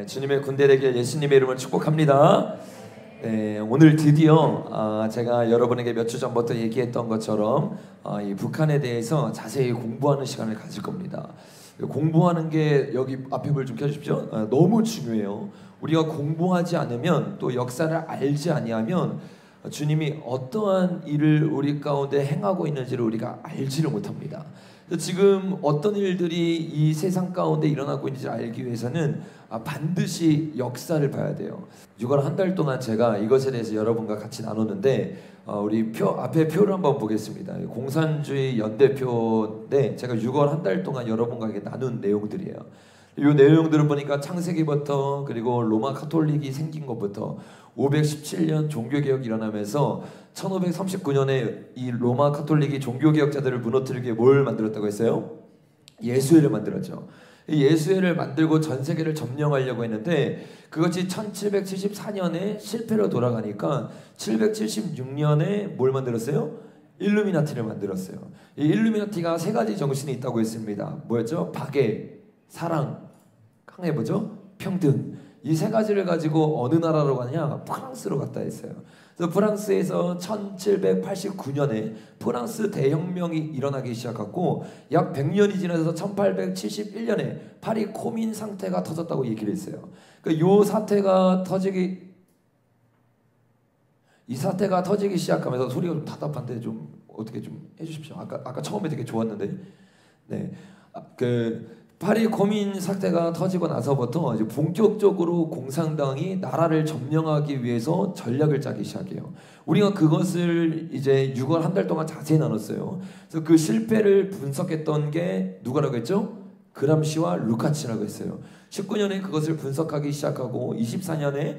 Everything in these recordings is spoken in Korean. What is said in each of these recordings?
주님의 군대 되길 예수님의 이름을 축복합니다. 오늘 드디어 제가 여러분에게 몇 주 전부터 얘기했던 것처럼 이 북한에 대해서 자세히 공부하는 시간을 가질 겁니다. 공부하는 게 여기 앞에 불 좀 켜주십시오. 너무 중요해요. 우리가 공부하지 않으면 또 역사를 알지 아니하면 주님이 어떠한 일을 우리 가운데 행하고 있는지를 우리가 알지를 못합니다. 지금 어떤 일들이 이 세상 가운데 일어나고 있는지 알기 위해서는 반드시 역사를 봐야 돼요. 6월 한 달 동안 제가 이것에 대해서 여러분과 같이 나눴는데 우리 앞에 표를 한번 보겠습니다. 공산주의 연대표인데 제가 6월 한 달 동안 여러분과 나눈 내용들이에요. 이 내용들을 보니까 창세기부터 그리고 로마 카톨릭이 생긴 것부터 517년 종교개혁이 일어나면서 1539년에 이 로마 카톨릭이 종교개혁자들을 무너뜨리기 위해 뭘 만들었다고 했어요? 예수회를 만들었죠. 이 예수회를 만들고 전 세계를 점령하려고 했는데 그것이 1774년에 실패로 돌아가니까 776년에 뭘 만들었어요? 일루미나티를 만들었어요. 이 일루미나티가 세 가지 정신이 있다고 했습니다. 뭐였죠? 박애, 사랑, 강해 뭐죠? 평등. 이 세 가지를 가지고 어느 나라로 가냐? 프랑스로 갔다 했어요. 그래서 프랑스에서 1789년에 프랑스 대혁명이 일어나기 시작했고 약 100년이 지나서 1871년에 파리 코민 상태가 터졌다고 얘기를 했어요. 그러니까 이 사태가 터지기 시작하면서 소리가 좀 답답한데 좀 어떻게 좀 해주십시오. 아까 처음에 되게 좋았는데, 파리 코민 사태가 터지고 나서부터 이제 본격적으로 공산당이 나라를 점령하기 위해서 전략을 짜기 시작해요. 우리가 그것을 이제 6월 한 달 동안 자세히 나눴어요. 그래서 그 실패를 분석했던 게 누가라고 했죠? 그람시와 루카치라고 했어요. 19년에 그것을 분석하기 시작하고 24년에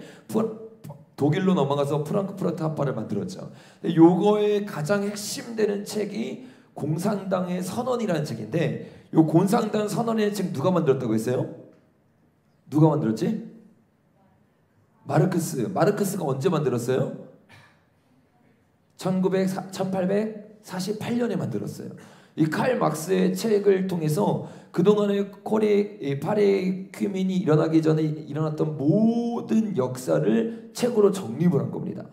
독일로 넘어가서 프랑크푸르트 합파를 만들었죠. 요거의 가장 핵심되는 책이 공산당의 선언이라는 책인데 이 공산당 선언의 책 누가 만들었다고 했어요? 누가 만들었지? 마르크스가 언제 만들었어요? 1848년에 만들었어요. 이 칼 막스의 책을 통해서 그동안의 파리 큐민이 일어나기 전에 일어났던 모든 역사를 책으로 정립을 한 겁니다.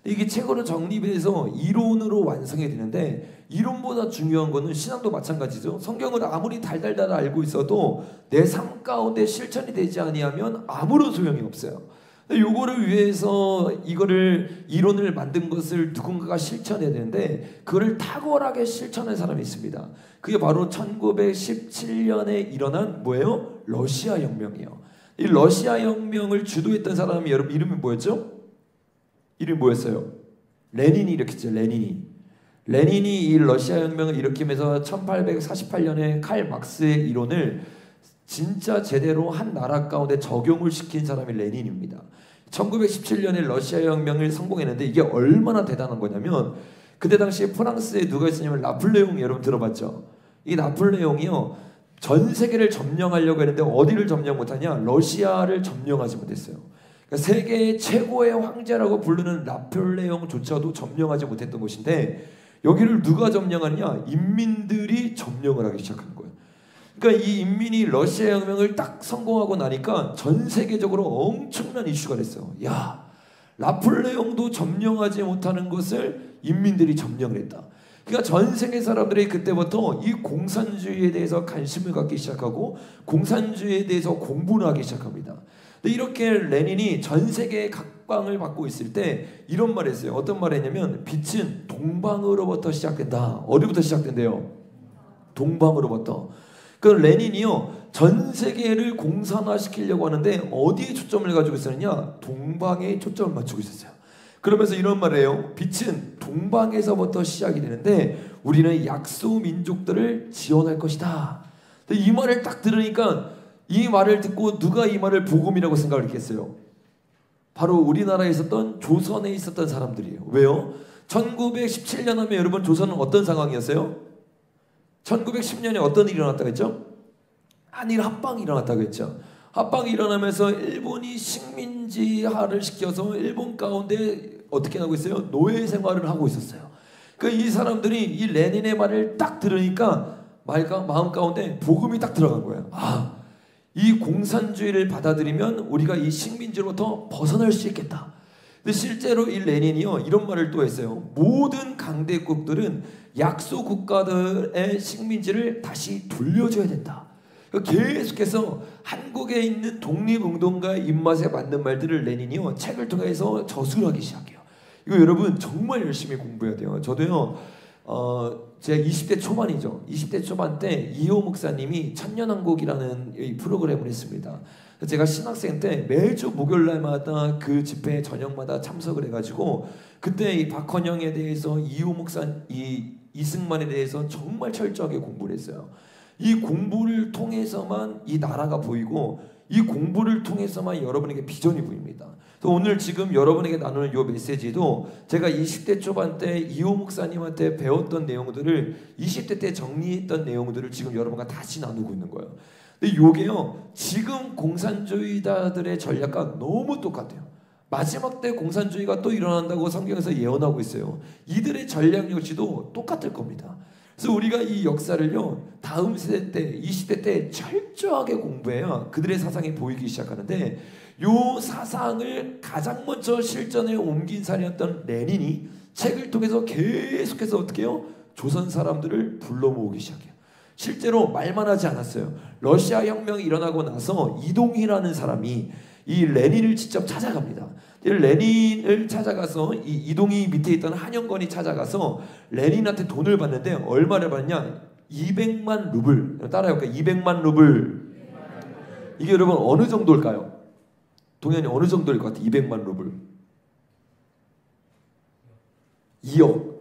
이게 책으로 정립해서 이론으로 완성이 되는데 이론보다 중요한 거는 신앙도 마찬가지죠. 성경을 아무리 달달달 알고 있어도 내 삶 가운데 실천이 되지 아니하면 아무런 소용이 없어요. 요거를 위해서 이론을 만든 것을 누군가가 실천해야 되는데 그걸 탁월하게 실천한 사람이 있습니다. 그게 바로 1917년에 일어난 뭐예요? 러시아 혁명이에요. 이 러시아 혁명을 주도했던 사람이 여러분 이름이 뭐였죠? 이름이 뭐였어요? 레닌이 일으켰죠. 레닌이 이 러시아 혁명을 일으키면서 1848년에 칼 막스의 이론을 진짜 제대로 한 나라 가운데 적용을 시킨 사람이 레닌입니다. 1917년에 러시아 혁명을 성공했는데 이게 얼마나 대단한 거냐면 그때 당시에 프랑스에 누가 있었냐면 나폴레옹 여러분 들어봤죠? 이 나폴레옹이요 전 세계를 점령하려고 했는데 어디를 점령 못하냐? 러시아를 점령하지 못했어요. 그러니까 세계의 최고의 황제라고 부르는 나폴레옹조차도 점령하지 못했던 곳인데 여기를 누가 점령하느냐? 인민들이 점령을 하기 시작한 거예요. 그러니까 이 인민이 러시아 혁명을 딱 성공하고 나니까 전 세계적으로 엄청난 이슈가 됐어요. 야, 나폴레옹도 점령하지 못하는 것을 인민들이 점령을 했다. 그러니까 전 세계 사람들이 그때부터 이 공산주의에 대해서 관심을 갖기 시작하고 공산주의에 대해서 공부를 하기 시작합니다. 근데 이렇게 레닌이 전 세계의 각광을 받고 있을 때 이런 말을 했어요. 어떤 말을 했냐면 빛은 동방으로부터 시작된다. 어디부터 시작된대요? 동방으로부터. 그 레닌이요 전 세계를 공산화시키려고 하는데 어디에 초점을 가지고 있었느냐? 동방에 초점을 맞추고 있었어요. 그러면서 이런 말을 해요. 빛은 동방에서부터 시작이 되는데 우리는 약소 민족들을 지원할 것이다. 이 말을 딱 들으니까 이 말을 듣고 누가 이 말을 복음이라고 생각을 했겠어요? 바로 우리나라에 있었던 조선에 있었던 사람들이에요. 왜요? 1917년 하면 여러분 조선은 어떤 상황이었어요? 1910년에 어떤 일이 일어났다고 했죠? 한일 합방이 일어났다고 했죠. 합방이 일어나면서 일본이 식민지화를 시켜서 일본 가운데 어떻게 하고 있어요? 노예 생활을 하고 있었어요. 그러니까 이 사람들이 이 레닌의 말을 딱 들으니까 마음 가운데 복음이 딱 들어간 거예요. 이 공산주의를 받아들이면 우리가 이 식민지로부터 벗어날 수 있겠다. 근데 실제로 이 레닌이요 이런 말을 또 했어요. 모든 강대국들은 약소 국가들의 식민지를 다시 돌려줘야 된다. 계속해서 한국에 있는 독립운동가의 입맛에 맞는 말들을 레닌이요 책을 통해서 저술하기 시작해요. 이거 여러분 정말 열심히 공부해야 돼요. 저도요 제가 20대 초반이죠. 20대 초반 때 이호 목사님이 천년왕국이라는 이 프로그램을 했습니다. 제가 신학생 때 매주 목요일날마다 그 집회 저녁마다 참석을 해가지고 그때 이 박헌영에 대해서 이호 목사 이승만에 대해서 정말 철저하게 공부를 했어요. 이 공부를 통해서만 이 나라가 보이고 이 공부를 통해서만 여러분에게 비전이 보입니다. 오늘 지금 여러분에게 나누는 이 메시지도 제가 20대 초반 때 이호 목사님한테 배웠던 내용들을 20대 때 정리했던 내용들을 지금 여러분과 다시 나누고 있는 거예요. 근데 이게요 지금 공산주의자들의 전략과 너무 똑같아요. 마지막 때 공산주의가 또 일어난다고 성경에서 예언하고 있어요. 이들의 전략 역시도 똑같을 겁니다. 그래서 우리가 이 역사를요 다음 세대 때 20대 때 철저하게 공부해야 그들의 사상이 보이기 시작하는데 요 사상을 가장 먼저 실전에 옮긴 사람이었던 레닌이 책을 통해서 계속해서 어떻게 해요? 조선 사람들을 불러 모으기 시작해요. 실제로 말만 하지 않았어요. 러시아 혁명이 일어나고 나서 이동희라는 사람이 이 레닌을 직접 찾아갑니다. 레닌을 찾아가서 이 이동희 밑에 있던 한영건이 찾아가서 레닌한테 돈을 받는데 얼마를 받냐? 200만 루블. 따라해볼까요? 200만 루블. 이게 여러분 어느 정도일까요? 동현이 어느 정도일 것 같아? 200만 루블. 2억.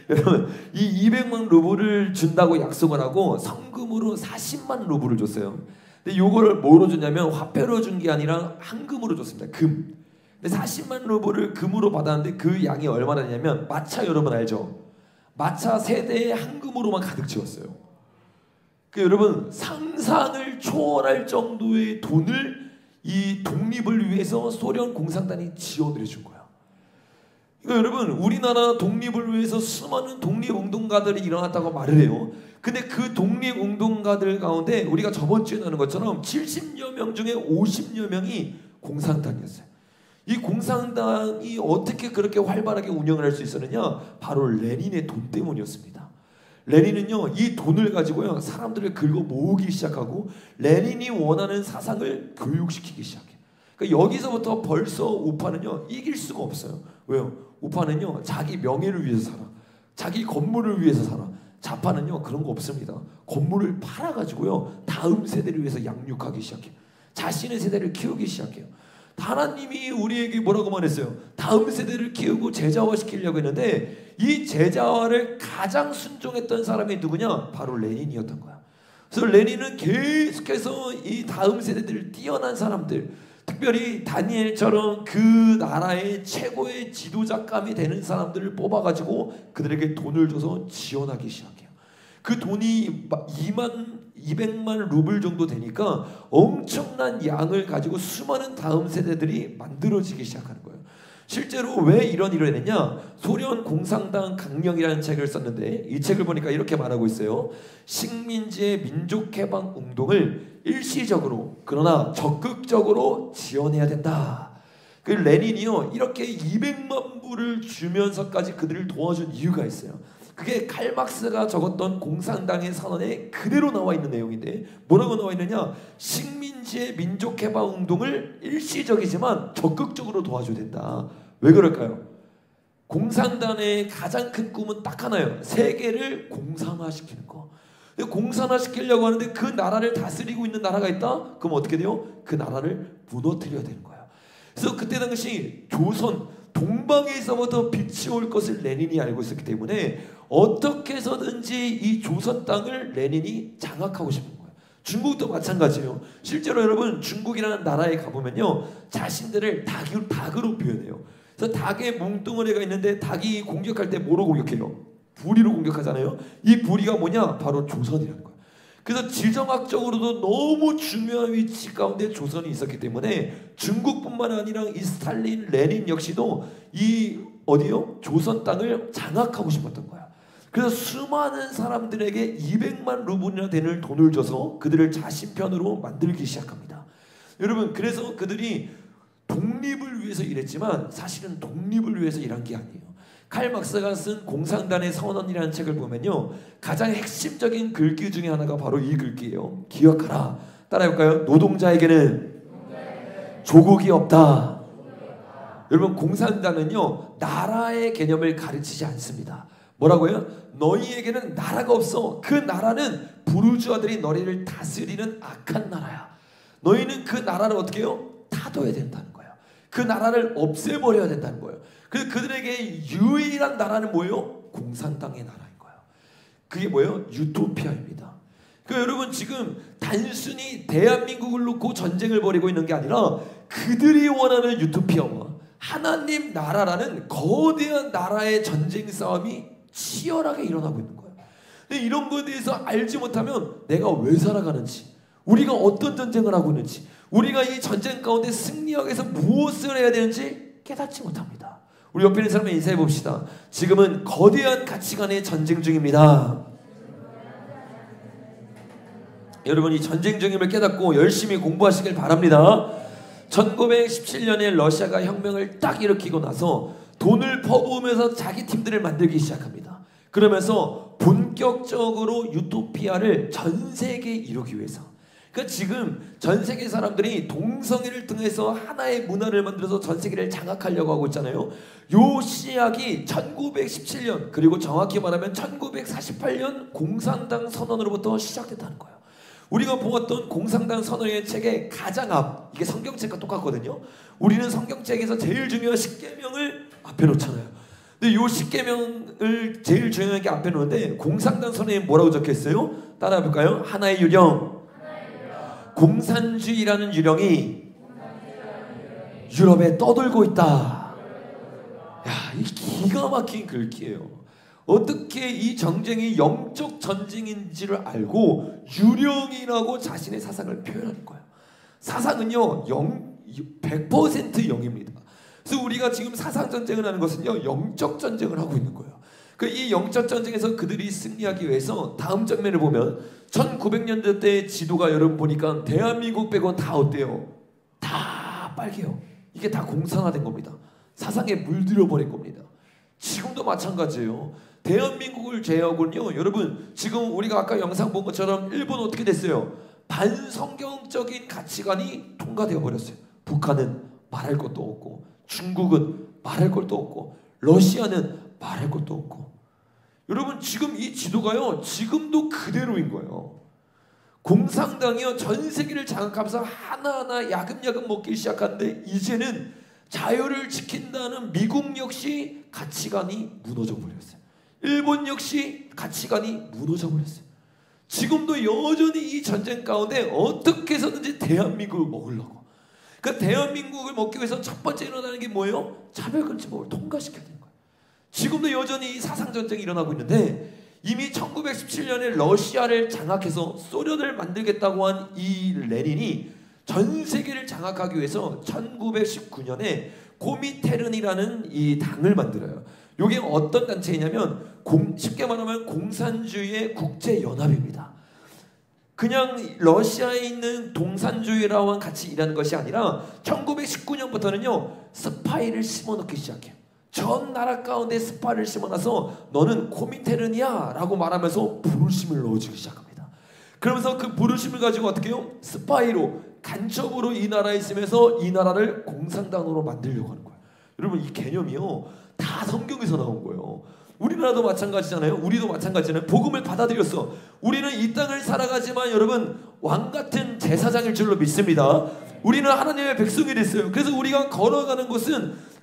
여러분 이 200만 루블을 준다고 약속을 하고 성금으로 40만 루블을 줬어요. 근데 요거를 뭐로 줬냐면 화폐로 준 게 아니라 한금으로 줬습니다. 금. 근데 40만 루블을 금으로 받았는데 그 양이 얼마나 되냐면 마차 여러분 알죠? 마차 세대에 한금으로만 가득 채웠어요. 그 여러분 상상을 초월할 정도의 돈을 이 독립을 위해서 소련 공산당이 지원을 해준 거야. 그러니까 여러분 우리나라 독립을 위해서 수많은 독립운동가들이 일어났다고 말을 해요. 근데 그 독립운동가들 가운데 우리가 저번 주에 나눈 것처럼 70여 명 중에 50여 명이 공산당이었어요. 이 공산당이 어떻게 그렇게 활발하게 운영을 할 수 있었느냐? 바로 레닌의 돈 때문이었습니다. 레닌은요 이 돈을 가지고요 사람들을 긁어 모으기 시작하고 레닌이 원하는 사상을 교육시키기 시작해요. 그러니까 여기서부터 벌써 우파는요 이길 수가 없어요. 왜요? 우파는요 자기 명예를 위해서 살아. 자기 건물을 위해서 살아. 좌파는요 그런 거 없습니다. 건물을 팔아가지고요 다음 세대를 위해서 양육하기 시작해요. 자신의 세대를 키우기 시작해요. 하나님이 우리에게 뭐라고 말했어요? 다음 세대를 키우고 제자화시키려고 했는데 이 제자화를 가장 순종했던 사람이 누구냐? 바로 레닌이었던 거야. 그래서 레닌은 계속해서 이 다음 세대들을 뛰어난 사람들, 특별히 다니엘처럼 그 나라의 최고의 지도자감이 되는 사람들을 뽑아가지고 그들에게 돈을 줘서 지원하기 시작해요. 그 돈이 200만 루블 정도 되니까 엄청난 양을 가지고 수많은 다음 세대들이 만들어지기 시작하는 거예요. 실제로 왜 이런 일을 했느냐? 소련 공산당 강령이라는 책을 썼는데 이 책을 보니까 이렇게 말하고 있어요. 식민지의 민족해방 운동을 일시적으로 그러나 적극적으로 지원해야 된다. 그 레닌이요 이렇게 200만 불을 주면서까지 그들을 도와준 이유가 있어요. 그게 칼막스가 적었던 공산당의 선언에 그대로 나와 있는 내용인데 뭐라고 나와 있느냐? 식민지의 민족해방 운동을 일시적이지만 적극적으로 도와줘야 된다. 왜 그럴까요? 공산당의 가장 큰 꿈은 딱 하나예요. 세계를 공산화시키는 거. 공산화시키려고 하는데 그 나라를 다스리고 있는 나라가 있다? 그럼 어떻게 돼요? 그 나라를 무너뜨려야 되는 거예요. 그래서 그때 당시 조선 동방에서부터 빛이 올 것을 레닌이 알고 있었기 때문에 어떻게 해서든지 이 조선 땅을 레닌이 장악하고 싶은 거예요. 중국도 마찬가지예요. 실제로 여러분 중국이라는 나라에 가보면요 자신들을 닭으로 표현해요. 그래서 닭의 뭉뚱어리가 있는데 닭이 공격할 때 뭐로 공격해요? 부리로 공격하잖아요. 이 부리가 뭐냐? 바로 조선이라는 거예요. 그래서 지정학적으로도 너무 중요한 위치 가운데 조선이 있었기 때문에 중국뿐만 아니라 이 스탈린, 레닌 역시도 이 어디요? 조선 땅을 장악하고 싶었던 거야. 그래서 수많은 사람들에게 200만 루블이나 되는 돈을 줘서 그들을 자신 편으로 만들기 시작합니다. 여러분, 그래서 그들이 독립을 위해서 일했지만 사실은 독립을 위해서 일한 게 아니에요. 칼 막스가 쓴 공산당의 선언이라는 책을 보면요, 가장 핵심적인 글귀 중에 하나가 바로 이 글귀예요. 기억하라. 따라해볼까요? 노동자에게는 조국이 없다. 여러분, 공산당은요 나라의 개념을 가르치지 않습니다. 뭐라고요? 너희에게는 나라가 없어. 그 나라는 부르주아들이 너희를 다스리는 악한 나라야. 너희는 그 나라를 어떻게 해요? 타도해야 된다는 거예요. 그 나라를 없애버려야 된다는 거예요. 그래서 그들에게 유일한 나라는 뭐예요? 공산당의 나라인 거예요. 그게 뭐예요? 유토피아입니다. 그러니까 여러분, 지금 단순히 대한민국을 놓고 전쟁을 벌이고 있는 게 아니라 그들이 원하는 유토피아와 하나님 나라라는 거대한 나라의 전쟁 싸움이 치열하게 일어나고 있는 거예요. 근데 이런 거에 대해서 알지 못하면 내가 왜 살아가는지, 우리가 어떤 전쟁을 하고 있는지, 우리가 이 전쟁 가운데 승리하기 위해서 무엇을 해야 되는지 깨닫지 못합니다. 우리 옆에 있는 사람을 인사해 봅시다. 지금은 거대한 가치관의 전쟁 중입니다. 여러분, 이 전쟁 중임을 깨닫고 열심히 공부하시길 바랍니다. 1917년에 러시아가 혁명을 딱 일으키고 나서 돈을 퍼부으면서 자기 팀들을 만들기 시작합니다. 그러면서 본격적으로 유토피아를 전 세계에 이루기 위해서, 그러니까 지금 전 세계 사람들이 동성애를 통해서 하나의 문화를 만들어서 전 세계를 장악하려고 하고 있잖아요. 요 시작이 1917년, 그리고 정확히 말하면 1948년 공산당 선언으로부터 시작됐다는 거예요. 우리가 보았던 공산당 선언의 책의 가장 앞, 이게 성경책과 똑같거든요. 우리는 성경책에서 제일 중요한 십계명을 앞에 놓잖아요. 근데 이 십계명을 제일 중요하게 앞에 놓는데 공산당 선언에 뭐라고 적혀있어요? 따라해 볼까요? 하나의 유령, 공산주의라는 유령이 유럽에 떠돌고 있다. 야, 이 기가 막힌 글귀예요. 어떻게 이 전쟁이 영적 전쟁인지를 알고 유령이라고 자신의 사상을 표현하는 거예요. 사상은요 100% 영입니다. 그래서 우리가 지금 사상 전쟁을 하는 것은요 영적 전쟁을 하고 있는 거예요. 이 영적 전쟁에서 그들이 승리하기 위해서 다음 장면을 보면 1900년대 때 지도가 여러분 보니까 대한민국 빼고는 다 어때요? 다 빨개요. 이게 다 공산화된 겁니다. 사상에 물들여 버린 겁니다. 지금도 마찬가지예요. 대한민국을 제외하고는요, 여러분 지금 우리가 아까 영상 본 것처럼 일본은 어떻게 됐어요? 반성경적인 가치관이 통과되어 버렸어요. 북한은 말할 것도 없고, 중국은 말할 것도 없고, 러시아는 말할 것도 없고. 여러분 지금 이 지도가요 지금도 그대로인 거예요. 공산당이요 전 세계를 장악하면서 하나하나 야금야금 먹기 시작하는데, 이제는 자유를 지킨다는 미국 역시 가치관이 무너져 버렸어요. 일본 역시 가치관이 무너져 버렸어요. 지금도 여전히 이 전쟁 가운데 어떻게 해서든지 대한민국을 먹으려고. 그러니까 대한민국을 먹기 위해서 첫 번째 일어나는 게 뭐예요? 차별금지법을 통과시켜야 되는 거예요. 지금도 여전히 이 사상전쟁이 일어나고 있는데, 이미 1917년에 러시아를 장악해서 소련을 만들겠다고 한 이 레닌이 전 세계를 장악하기 위해서 1919년에 고미테른이라는 이 당을 만들어요. 이게 어떤 단체이냐면 쉽게 말하면 공산주의의 국제연합입니다. 그냥 러시아에 있는 동산주의라와 같이 일하는 것이 아니라 1919년부터는요 스파이를 심어넣기 시작해요. 전 나라 가운데 스파이를 심어놔서 너는 코미테른이야 라고 말하면서 부르심을 넣어주기 시작합니다. 그러면서 그 부르심을 가지고 어떻게 해요? 스파이로 간첩으로 이 나라에 있으면서 이 나라를 공산당으로 만들려고 하는 거예요. 여러분 이 개념이요 다 성경에서 나온 거예요. 우리나라도 마찬가지잖아요. 우리도 마찬가지잖아요. 복음을 받아들였어. 우리는 이 땅을 살아가지만 여러분 왕같은 제사장일 줄로 믿습니다. 우리는 하나님의 백성이 됐어요. 그래서 우리가 걸어가는 곳은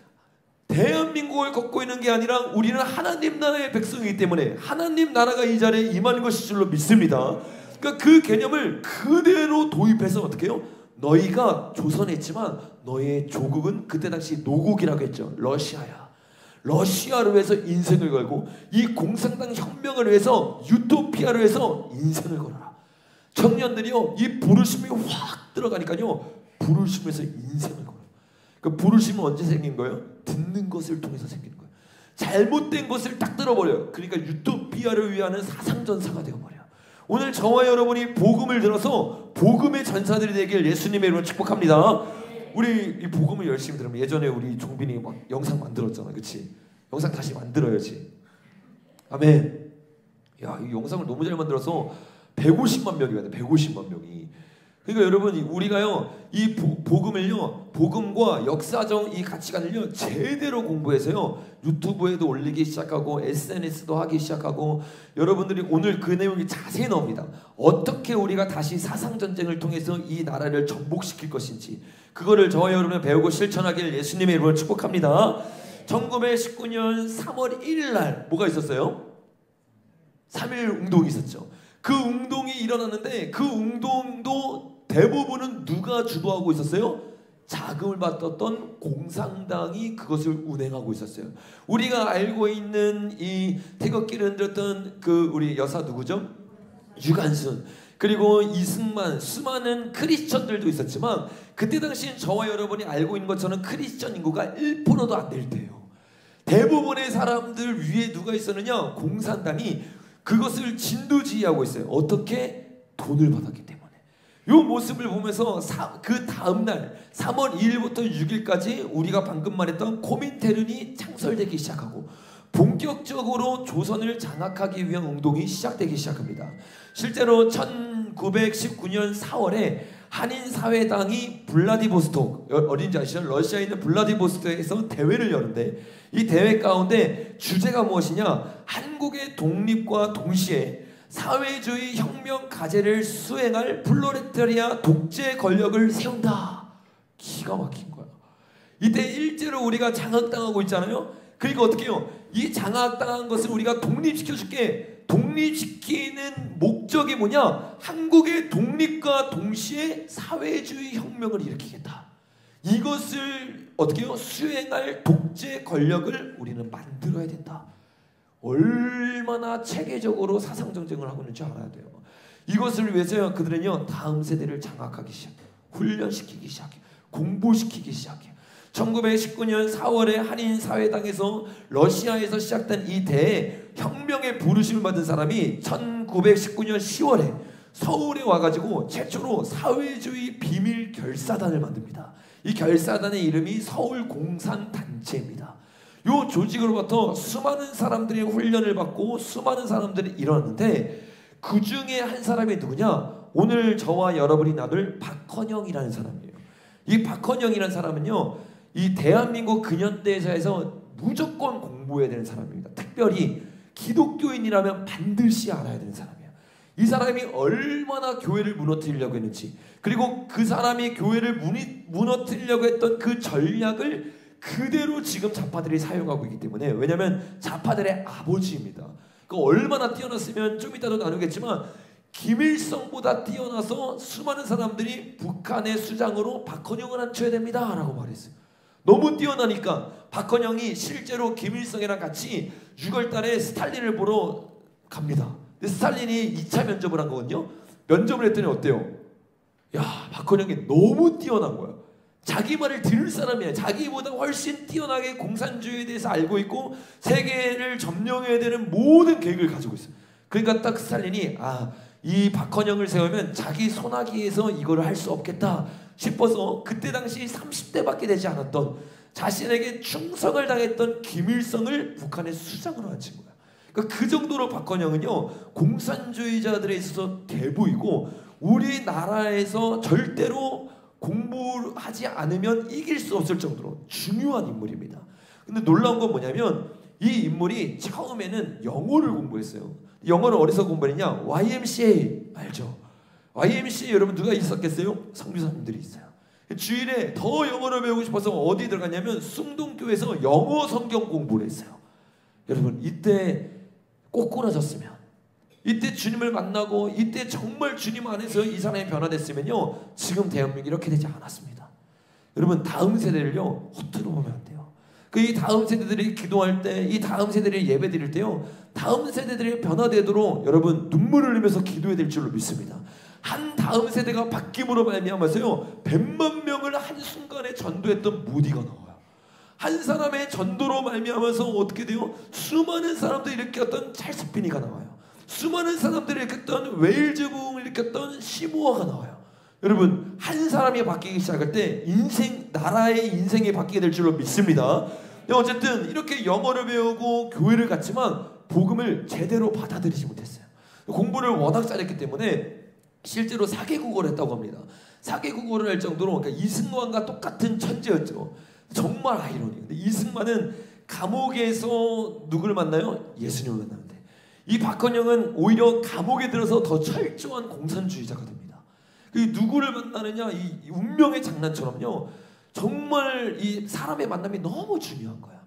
대한민국을 걷고 있는 게 아니라 우리는 하나님 나라의 백성이기 때문에 하나님 나라가 이 자리에 임하는 것일 줄로 믿습니다. 그러니까 그 개념을 그대로 도입해서 어떻게 해요? 너희가 조선에 있지만 너희의 조국은 그때 당시 노국이라고 했죠. 러시아야. 러시아를 위해서 인생을 걸고 이 공산당 혁명을 위해서 유토피아를 위해서 인생을 걸어라. 청년들이요 이 부르심이 확 들어가니까요 부르심에서 인생을 걸어요. 그 부르심은 언제 생긴 거예요? 듣는 것을 통해서 생기는 거예요. 잘못된 것을 딱 들어버려요. 그러니까 유토피아를 위하는 사상전사가 되어버려요. 오늘 저와 여러분이 복음을 들어서 복음의 전사들이 되길 예수님의 이름으로 축복합니다. 우리 이 복음을 열심히 들으면, 예전에 우리 종빈이 막 영상 만들었잖아, 그치? 영상 다시 만들어야지. 아멘. 야, 이 영상을 너무 잘 만들어서 150만 명이 와야 돼. 150만 명이. 그러니까 여러분, 우리가요, 이 복음을요, 복음과 역사적 이 가치관을요 제대로 공부해서요 유튜브에도 올리기 시작하고 SNS도 하기 시작하고, 여러분들이 오늘 그 내용이 자세히 나옵니다. 어떻게 우리가 다시 사상전쟁을 통해서 이 나라를 전복시킬 것인지, 그거를 저와 여러분이 배우고 실천하길 예수님의 이름으로 축복합니다. 1919년 3월 1일 날 뭐가 있었어요? 3.1 운동이 있었죠. 그 운동이 일어났는데 그 운동도 대부분은 누가 주도하고 있었어요? 자금을 받았던 공산당이 그것을 운행하고 있었어요. 우리가 알고 있는 이 태극기를 흔들었던 그 우리 여사 누구죠? 유관순, 그리고 이승만, 수많은 크리스천들도 있었지만, 그때 당시 저와 여러분이 알고 있는 것처럼 크리스천 인구가 1%도 안 될 때예요. 대부분의 사람들 위에 누가 있었느냐? 공산당이 그것을 진두지휘하고 있어요. 어떻게? 돈을 받았기 때문에. 이 모습을 보면서 그 다음날 3월 2일부터 6일까지 우리가 방금 말했던 코민테른이 창설되기 시작하고, 본격적으로 조선을 장악하기 위한 운동이 시작되기 시작합니다. 실제로 1919년 4월에 한인사회당이 블라디보스톡, 어딘지 아시죠? 러시아에 있는 블라디보스톡에서 대회를 여는데, 이 대회 가운데 주제가 무엇이냐? 한국의 독립과 동시에 사회주의 혁명 과제를 수행할 플로레타리아 독재 권력을 세운다. 기가 막힌 거야. 이때 일제로 우리가 장악당하고 있잖아요. 그러니까 어떻게 해요? 이 장악당한 것을 우리가 독립시켜줄게. 독립시키는 목적이 뭐냐? 한국의 독립과 동시에 사회주의 혁명을 일으키겠다. 이것을 어떻게 해요? 수행할 독재 권력을 우리는 만들어야 된다. 얼마나 체계적으로 사상전쟁을 하고 있는지 알아야 돼요. 이것을 위해서 그들은요, 다음 세대를 장악하기 시작해요. 훈련시키기 시작해요. 공부시키기 시작해요. 1919년 4월에 한인사회당에서 러시아에서 시작된 이 대회 혁명의 부르심을 받은 사람이 1919년 10월에 서울에 와가지고 최초로 사회주의 비밀 결사단을 만듭니다. 이 결사단의 이름이 서울공산단체입니다. 이 조직으로부터 수많은 사람들이 훈련을 받고 수많은 사람들이 일어났는데, 그 중에 한 사람이 누구냐? 오늘 저와 여러분이 나눌 박헌영이라는 사람이에요. 이 박헌영이라는 사람은요, 이 대한민국 근현대사에서 무조건 공부해야 되는 사람입니다. 특별히 기독교인이라면 반드시 알아야 되는 사람이에요. 이 사람이 얼마나 교회를 무너뜨리려고 했는지, 그리고 그 사람이 교회를 무너뜨리려고 했던 그 전략을 그대로 지금 좌파들이 사용하고 있기 때문에, 왜냐하면 좌파들의 아버지입니다. 그 얼마나 뛰어났으면 좀 이따도 나누겠지만, 김일성보다 뛰어나서 수많은 사람들이 북한의 수장으로 박헌영을 앉혀야 됩니다 라고 말했어요. 너무 뛰어나니까 박헌영이 실제로 김일성이랑 같이 6월달에 스탈린을 보러 갑니다. 근데 스탈린이 2차 면접을 한 거거든요. 면접을 했더니 어때요? 야, 박헌영이 너무 뛰어난 거야. 자기 말을 들을 사람이야. 자기보다 훨씬 뛰어나게 공산주의에 대해서 알고 있고 세계를 점령해야 되는 모든 계획을 가지고 있어요. 그러니까 딱 스탈린이 이 박헌영을 세우면 자기 손아귀에서 이거를 할 수 없겠다 싶어서, 그때 당시 30대밖에 되지 않았던, 자신에게 충성을 당했던 김일성을 북한의 수장으로 앉힌 거야. 그러니까 그 정도로 박헌영은요, 공산주의자들에 있어서 대부이고, 우리나라에서 절대로 공부하지 않으면 이길 수 없을 정도로 중요한 인물입니다. 근데 놀라운 건 뭐냐면, 이 인물이 처음에는 영어를 공부했어요. 영어를 어디서 공부했냐? YMCA 알죠? YMCA 여러분 누가 있었겠어요? 선교사님들이 있어요. 주일에 더 영어를 배우고 싶어서 어디 들어갔냐면 숭동교에서 영어 성경 공부를 했어요. 여러분 이때 꼬꾸라졌으면, 이때 주님을 만나고 이때 정말 주님 안에서 이 사람이 변화됐으면요, 지금 대한민국이 이렇게 되지 않았습니다. 여러분 다음 세대를요 허투루 보면 안 돼요. 이 다음 세대들이 기도할 때, 이 다음 세대들이 예배 드릴 때요, 다음 세대들이 변화되도록 여러분 눈물을 흘리면서 기도해야 될 줄로 믿습니다. 한 다음 세대가 바뀜으로 말미암아서요 100만 명을 한순간에 전도했던 무디가 나와요. 한 사람의 전도로 말미암아서 어떻게 돼요? 수많은 사람들이 일으켰던 찰스 피니가 나와요. 수많은 사람들이 일으켰던 웨일즈 부흥을 일으켰던 시모아가 나와요. 여러분, 한 사람이 바뀌기 시작할 때 나라의 인생이 바뀌게 될 줄로 믿습니다. 어쨌든 이렇게 영어를 배우고 교회를 갔지만 복음을 제대로 받아들이지 못했어요. 공부를 워낙 잘했기 때문에 실제로 4개국어를 했다고 합니다. 4개국어를 할 정도로, 그러니까 이승만과 똑같은 천재였죠. 정말 아이러니. 근데 이승만은 감옥에서 누구를 만나요? 예수님을 만나는데, 이 박헌영은 오히려 감옥에 들어서 더 철저한 공산주의자가 됩니다. 누구를 만나느냐, 이 운명의 장난처럼요, 정말 이 사람의 만남이 너무 중요한 거야.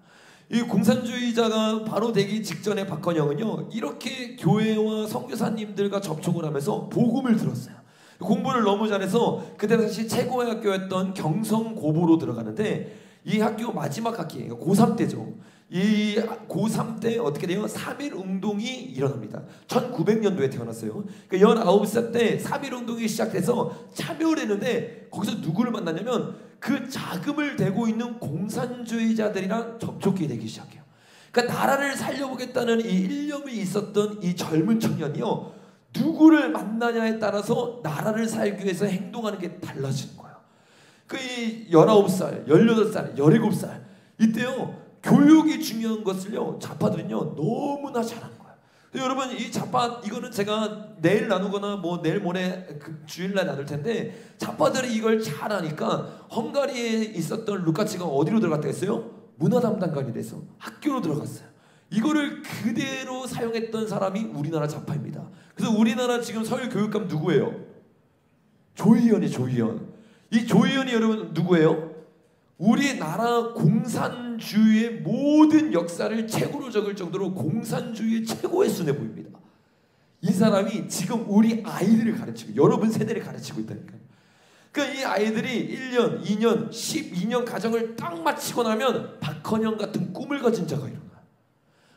이 공산주의자가 바로 되기 직전에 박헌영은요, 이렇게 교회와 선교사님들과 접촉을 하면서 복음을 들었어요. 공부를 너무 잘해서 그때 당시 최고의 학교였던 경성고보로 들어가는데, 이 학교 마지막 학기예요. 고3 때죠. 이 고3 때 어떻게 돼요? 3.1운동이 일어납니다. 1900년도에 태어났어요. 그러니까 19살 때 3.1운동이 시작돼서 참여를 했는데, 거기서 누구를 만나냐면 그 자금을 대고 있는 공산주의자들이랑 접촉이 되기 시작해요. 그러니까 나라를 살려보겠다는 이 일념이 있었던 이 젊은 청년이요, 누구를 만나냐에 따라서 나라를 살기 위해서 행동하는 게 달라지는 거예요. 이 19살, 18살, 17살 이때요, 교육이 중요한 것을요, 좌파들은요 너무나 잘하는 거예요. 여러분, 이 좌파, 이거는 제가 내일 나누거나 뭐 내일 모레 주일날 나눌 텐데, 좌파들이 이걸 잘하니까 헝가리에 있었던 루카치가 어디로 들어갔다 했어요? 문화담당관이 돼서 학교로 들어갔어요. 이거를 그대로 사용했던 사람이 우리나라 좌파입니다. 그래서 우리나라 지금 서울교육감 누구예요? 조희연이, 조희연. 이 조희연이 여러분 누구예요? 우리나라 공산주의의 모든 역사를 책으로 적을 정도로 공산주의의 최고의 수뇌 보입니다. 이 사람이 지금 우리 아이들을 가르치고, 여러분 세대를 가르치고 있다니까요. 그러니까 이 아이들이 1년, 2년, 12년 가정을 딱 마치고 나면 박헌영 같은 꿈을 가진 자가 일어나요.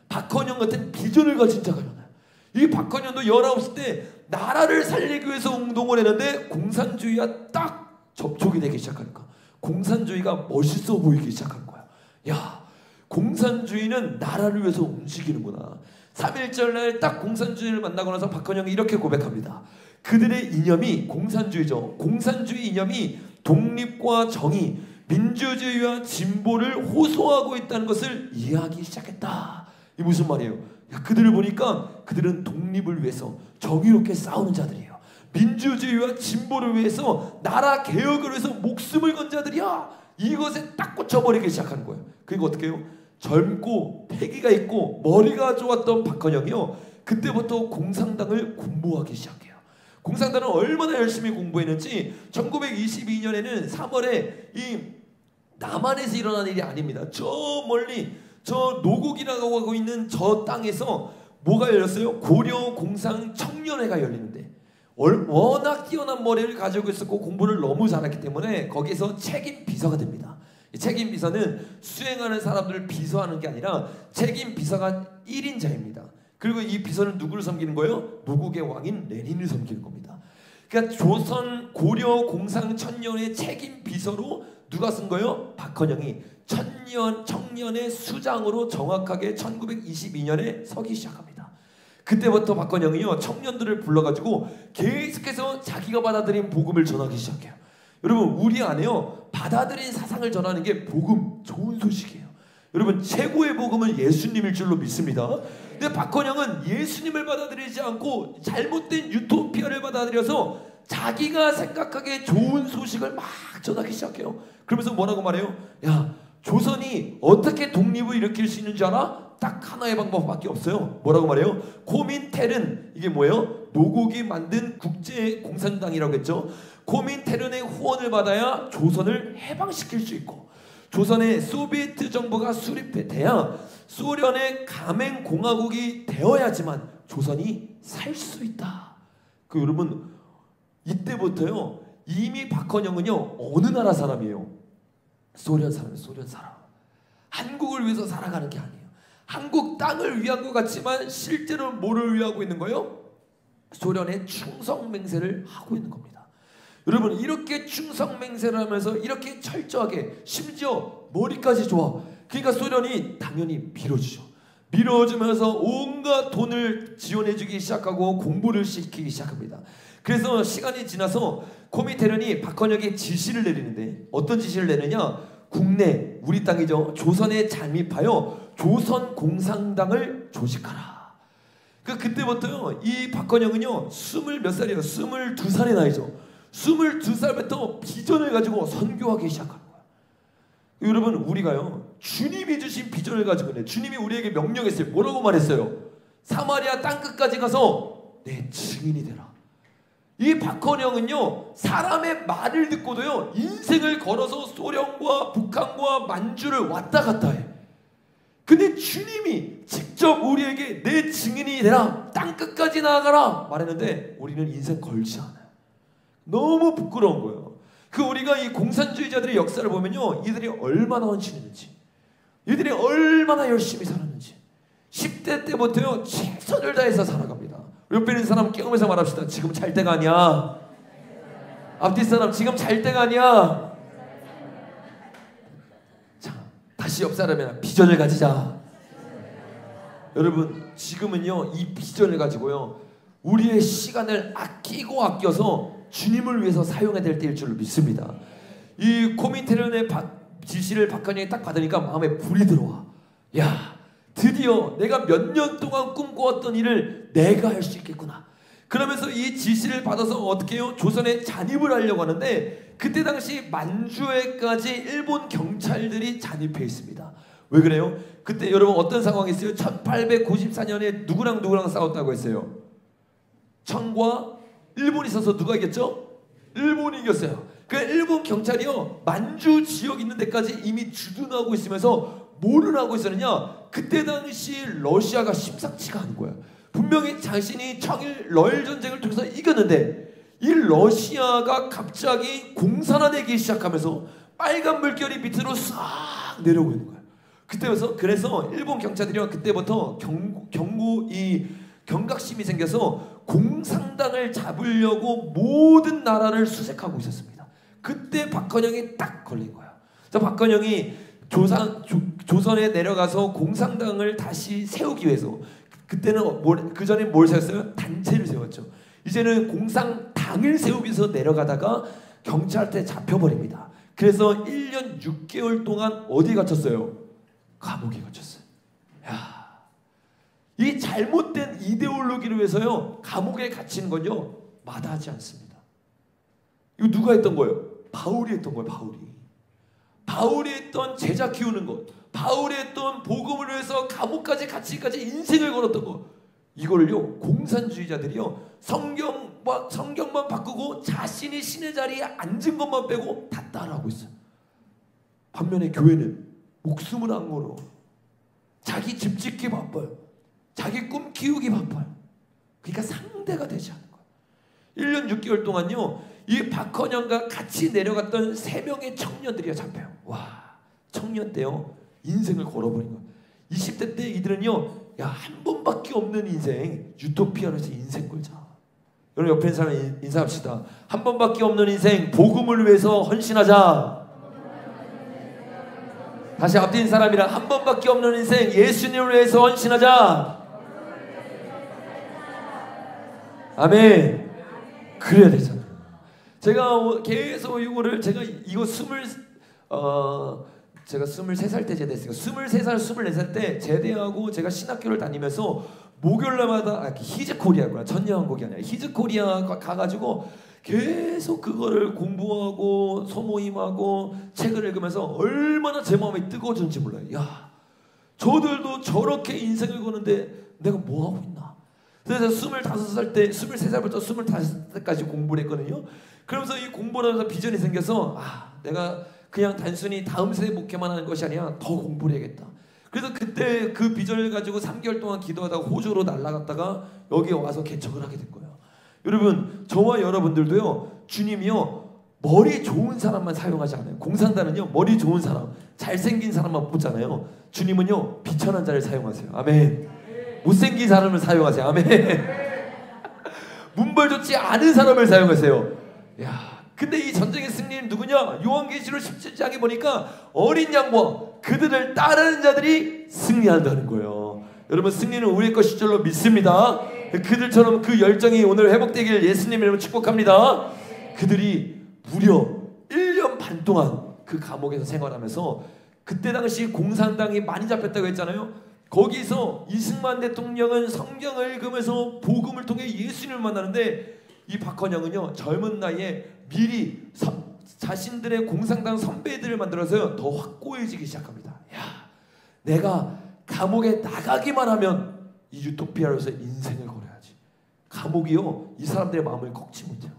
박헌영 같은 비전을 가진 자가 일어나요. 이 박헌영도 19살 때 나라를 살리기 위해서 운동을 했는데 공산주의와 딱 접촉이 되기 시작하니까 공산주의가 멋있어 보이기 시작한 거야. 야, 공산주의는 나라를 위해서 움직이는구나. 3.1절 날 딱 공산주의를 만나고 나서 박헌영이 이렇게 고백합니다. 그들의 이념이 공산주의죠. 공산주의 이념이 독립과 정의, 민주주의와 진보를 호소하고 있다는 것을 이해하기 시작했다. 이 무슨 말이에요? 야, 그들을 보니까 그들은 독립을 위해서 정의롭게 싸우는 자들이에요. 민주주의와 진보를 위해서, 나라 개혁을 위해서 목숨을 건 자들이야. 이것에 딱 꽂혀버리기 시작하는 거예요. 그리고 어떻게 해요? 젊고 패기가 있고 머리가 좋았던 박헌영이요, 그때부터 공산당을 공부하기 시작해요. 공산당은 얼마나 열심히 공부했는지 1922년에는 3월에 이 남한에서 일어난 일이 아닙니다. 저 멀리 저 노곡이라고 하고 있는 저 땅에서 뭐가 열렸어요? 고려 공상 청년회가 열리는데, 워낙 뛰어난 머리를 가지고 있었고 공부를 너무 잘했기 때문에 거기서 책임 비서가 됩니다. 책임 비서는 수행하는 사람들을 비서하는 게 아니라 책임 비서가 1인자입니다. 그리고 이 비서는 누구를 섬기는 거예요? 노국의 왕인 레닌을 섬기는 겁니다. 그러니까 조선 고려 공상 천년의 책임 비서로 누가 쓴 거예요? 박헌영이 청년의 수장으로 정확하게 1922년에 서기 시작합니다. 그때부터 박헌영이요, 청년들을 불러가지고 계속해서 자기가 받아들인 복음을 전하기 시작해요. 여러분, 우리 안에요, 받아들인 사상을 전하는 게 복음, 좋은 소식이에요. 여러분, 최고의 복음은 예수님일 줄로 믿습니다. 근데 박헌영은 예수님을 받아들이지 않고 잘못된 유토피아를 받아들여서 자기가 생각하기에 좋은 소식을 막 전하기 시작해요. 그러면서 뭐라고 말해요? 야, 조선이 어떻게 독립을 일으킬 수 있는 줄 알아? 딱 하나의 방법밖에 없어요. 뭐라고 말해요? 코민테른, 이게 뭐예요? 노국이 만든 국제공산당이라고 했죠. 코민테른의 후원을 받아야 조선을 해방시킬 수 있고, 조선의 소비에트 정부가 수립돼야 소련의 가맹공화국이 되어야지만 조선이 살 수 있다. 여러분, 이때부터요, 이미 박헌영은요, 어느 나라 사람이에요? 소련 사람이에요. 소련 사람. 한국을 위해서 살아가는 게 아니에요. 한국 땅을 위한 것 같지만 실제로 뭐를 위하고 있는 거예요? 소련의 충성 맹세를 하고 있는 겁니다. 여러분 이렇게 충성맹세를 하면서 이렇게 철저하게 심지어 머리까지 좋아. 그러니까 소련이 당연히 밀어주죠. 밀어주면서 온갖 돈을 지원해주기 시작하고 공부를 시키기 시작합니다. 그래서 시간이 지나서 코민테른이 박헌영에게 지시를 내리는데 어떤 지시를 내느냐? 국내 우리 땅이죠. 조선에 잠입하여 조선 공산당을 조직하라. 그때부터요 이 박헌영은요 20몇 살이에요. 22살의 나이죠. 22살부터 비전을 가지고 선교하기 시작하는 거예요. 여러분 우리가요 주님이 주신 비전을 가지고 있는데 주님이 우리에게 명령했어요. 뭐라고 말했어요? 사마리아 땅끝까지 가서 내 증인이 되라. 이 박헌영은요 사람의 말을 듣고도요 인생을 걸어서 소련과 북한과 만주를 왔다 갔다 해. 근데 주님이 직접 우리에게 내 증인이 되라, 땅끝까지 나아가라 말했는데 우리는 인생 걸지 않아요. 너무 부끄러운 거예요. 우리가 이 공산주의자들의 역사를 보면요 이들이 얼마나 헌신했는지, 이들이 얼마나 열심히 살았는지 10대 때부터요 최선을 다해서 살아갑니다. 옆에 있는 사람 깨우면서 말합시다. 지금 잘 때가 아니야. 앞뒤 사람 지금 잘 때가 아니야. 자, 다시 옆 사람이랑 비전을 가지자. 여러분 지금은요 이 비전을 가지고요 우리의 시간을 아껴서 주님을 위해서 사용해야 될 때일 줄 믿습니다. 이 코민테른의 지시를 박헌영이 딱 받으니까 마음에 불이 들어와. 야, 드디어 내가 몇 년 동안 꿈꿔왔던 일을 내가 할 수 있겠구나. 그러면서 이 지시를 받아서 어떻게 해요? 조선에 잔입을 하려고 하는데 그때 당시 만주에까지 일본 경찰들이 잔입해 있습니다. 왜 그래요? 그때 여러분 어떤 상황이 있어요? 1894년에 누구랑 싸웠다고 했어요? 청과 일본이 있어서 누가 이겼죠? 일본이 이겼어요. 일본 경찰이요 만주 지역 있는 데까지 이미 주둔하고 있으면서 뭐를 하고 있었느냐? 그때 당시 러시아가 심상치가 않은 거야. 분명히 자신이 청일 러일 전쟁을 통해서 이겼는데 이 러시아가 갑자기 공산화되기 시작하면서 빨간 물결이 밑으로 싹 내려오고 있는 거야. 그래서 일본 경찰들이 그때부터 경각심이 생겨서 공산당을 잡으려고 모든 나라를 수색하고 있었습니다. 그때 박헌영이 딱 걸린 거야. 그래서 박헌영이 조선에 내려가서 공산당을 다시 세우기 위해서 그때는 그 전에 뭘 세웠어요? 단체를 세웠죠. 이제는 공산당을 세우기 위해서 내려가다가 경찰한테 잡혀버립니다. 그래서 1년 6개월 동안 어디에 갇혔어요? 감옥에 갇혔어요. 야, 이 잘못된 이데올로기를 위해서요 감옥에 갇히는 건요 마다하지 않습니다. 이거 누가 했던 거예요? 바울이 했던 거예요. 바울이 했던 제자 키우는 것, 바울이 했던 복음을 위해서 감옥까지 갇히기까지 인생을 걸었던 것, 이걸요 공산주의자들이요 성경만 바꾸고 자신이 신의 자리에 앉은 것만 빼고 다 따라하고 있어요. 반면에 교회는 목숨을 안 걸어. 자기 집 짓기 바빠요. 자기 꿈 키우기 바빠요. 그러니까 상대가 되지 않는 거예요. 1년 6개월 동안요 이 박헌영과 같이 내려갔던 3명의 청년들이 잡혀요. 와, 청년 때요 인생을 걸어버린 거예요. 20대 때 이들은요 야, 한 번밖에 없는 인생, 유토피아로서 인생 걸자. 여러분 옆에 있는 사람 인사합시다. 한 번밖에 없는 인생, 복음을 위해서 헌신하자. 다시 앞뒤 있는 사람이랑 한 번밖에 없는 인생, 예수님을 위해서 헌신하자. 아멘. 그래야 되잖아요. 제가 계속 제가 23살 때 제대했어요. 23살, 24살 때 제대하고 제가 신학교를 다니면서 목요일마다 히즈코리아구나, 전여왕국이 아니라 히즈코리아 가가지고 계속 그거를 공부하고 소모임하고 책을 읽으면서 얼마나 제 마음이 뜨거워졌는지 몰라요. 야, 저들도 저렇게 인생을 거는데 내가 뭐 하고 있나? 그래서 25살 때 23살부터 25살까지 공부를 했거든요. 그러면서 이 공부를 하면서 비전이 생겨서 내가 그냥 단순히 다음 세대 목회만 하는 것이 아니라 더 공부를 해야겠다. 그래서 그때 그 비전을 가지고 3개월 동안 기도하다가 호주로 날아갔다가 여기 와서 개척을 하게 된 거예요. 여러분, 저와 여러분들도요, 주님이요 머리 좋은 사람만 사용하지 않아요. 공산당은요 머리 좋은 사람, 잘생긴 사람만 뽑잖아요. 주님은요 비천한 자를 사용하세요. 아멘. 못생긴 사람을 사용하세요. 아멘. 문벌 좋지 않은 사람을 사용하세요. 야, 근데 이 전쟁의 승리는 누구냐? 요한계시록 17장에 보니까 어린 양과 그들을 따르는 자들이 승리한다는 거예요. 여러분, 승리는 우리의 것일 줄로 믿습니다. 그들처럼 그 열정이 오늘 회복되길 예수님 이름으로 축복합니다. 그들이 무려 1년 반 동안 그 감옥에서 생활하면서, 그때 당시 공산당이 많이 잡혔다고 했잖아요. 거기서 이승만 대통령은 성경을 읽으면서 복음을 통해 예수님을 만나는데, 이 박헌영은요 젊은 나이에 미리 자신들의 공산당 선배들을 만들어서 더 확고해지기 시작합니다. 야, 내가 감옥에 나가기만 하면 이 유토피아로서 인생을 걸어야지. 감옥이요 이 사람들의 마음을 꺾지 못해요.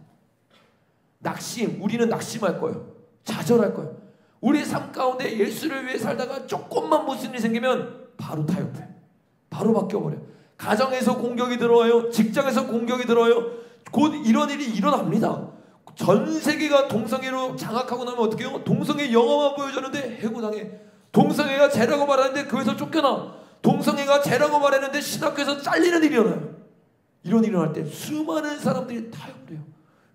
낙심, 우리는 낙심할 거예요. 좌절할 거예요. 우리 삶 가운데 예수를 위해 살다가 조금만 무슨 일이 생기면 바로 타협해. 바로 바뀌어버려요. 가정에서 공격이 들어와요. 직장에서 공격이 들어와요. 곧 이런 일이 일어납니다. 전 세계가 동성애로 장악하고 나면 어떻게 해요? 동성애 영화만 보여줬는데 해고당해. 동성애가 죄라고 말하는데 교회에서 쫓겨나. 동성애가 죄라고 말했는데 신학교에서 잘리는 일이 일어나요. 이런 일이 일어날 때 수많은 사람들이 타협을 해요.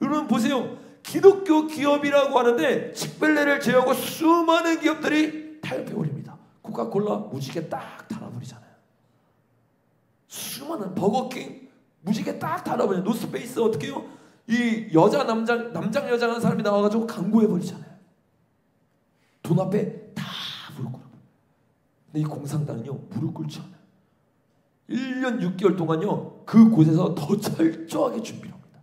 여러분 보세요. 기독교 기업이라고 하는데 직벨레를 제외하고 수많은 기업들이 타협해버립니다. 코카콜라 무지개 딱 달아버리잖아요. 수많은 버거킹 무지개 딱 달아버려요. 노스페이스 어떻게 해요? 이 여자 남장 여장한 사람이 나와가지고 광고해버리잖아요. 돈 앞에 다 무릎 꿇어요. 근데 이 공산당은요 무릎 꿇지 않아요. 1년 6개월 동안요 그 곳에서 더 철저하게 준비를 합니다.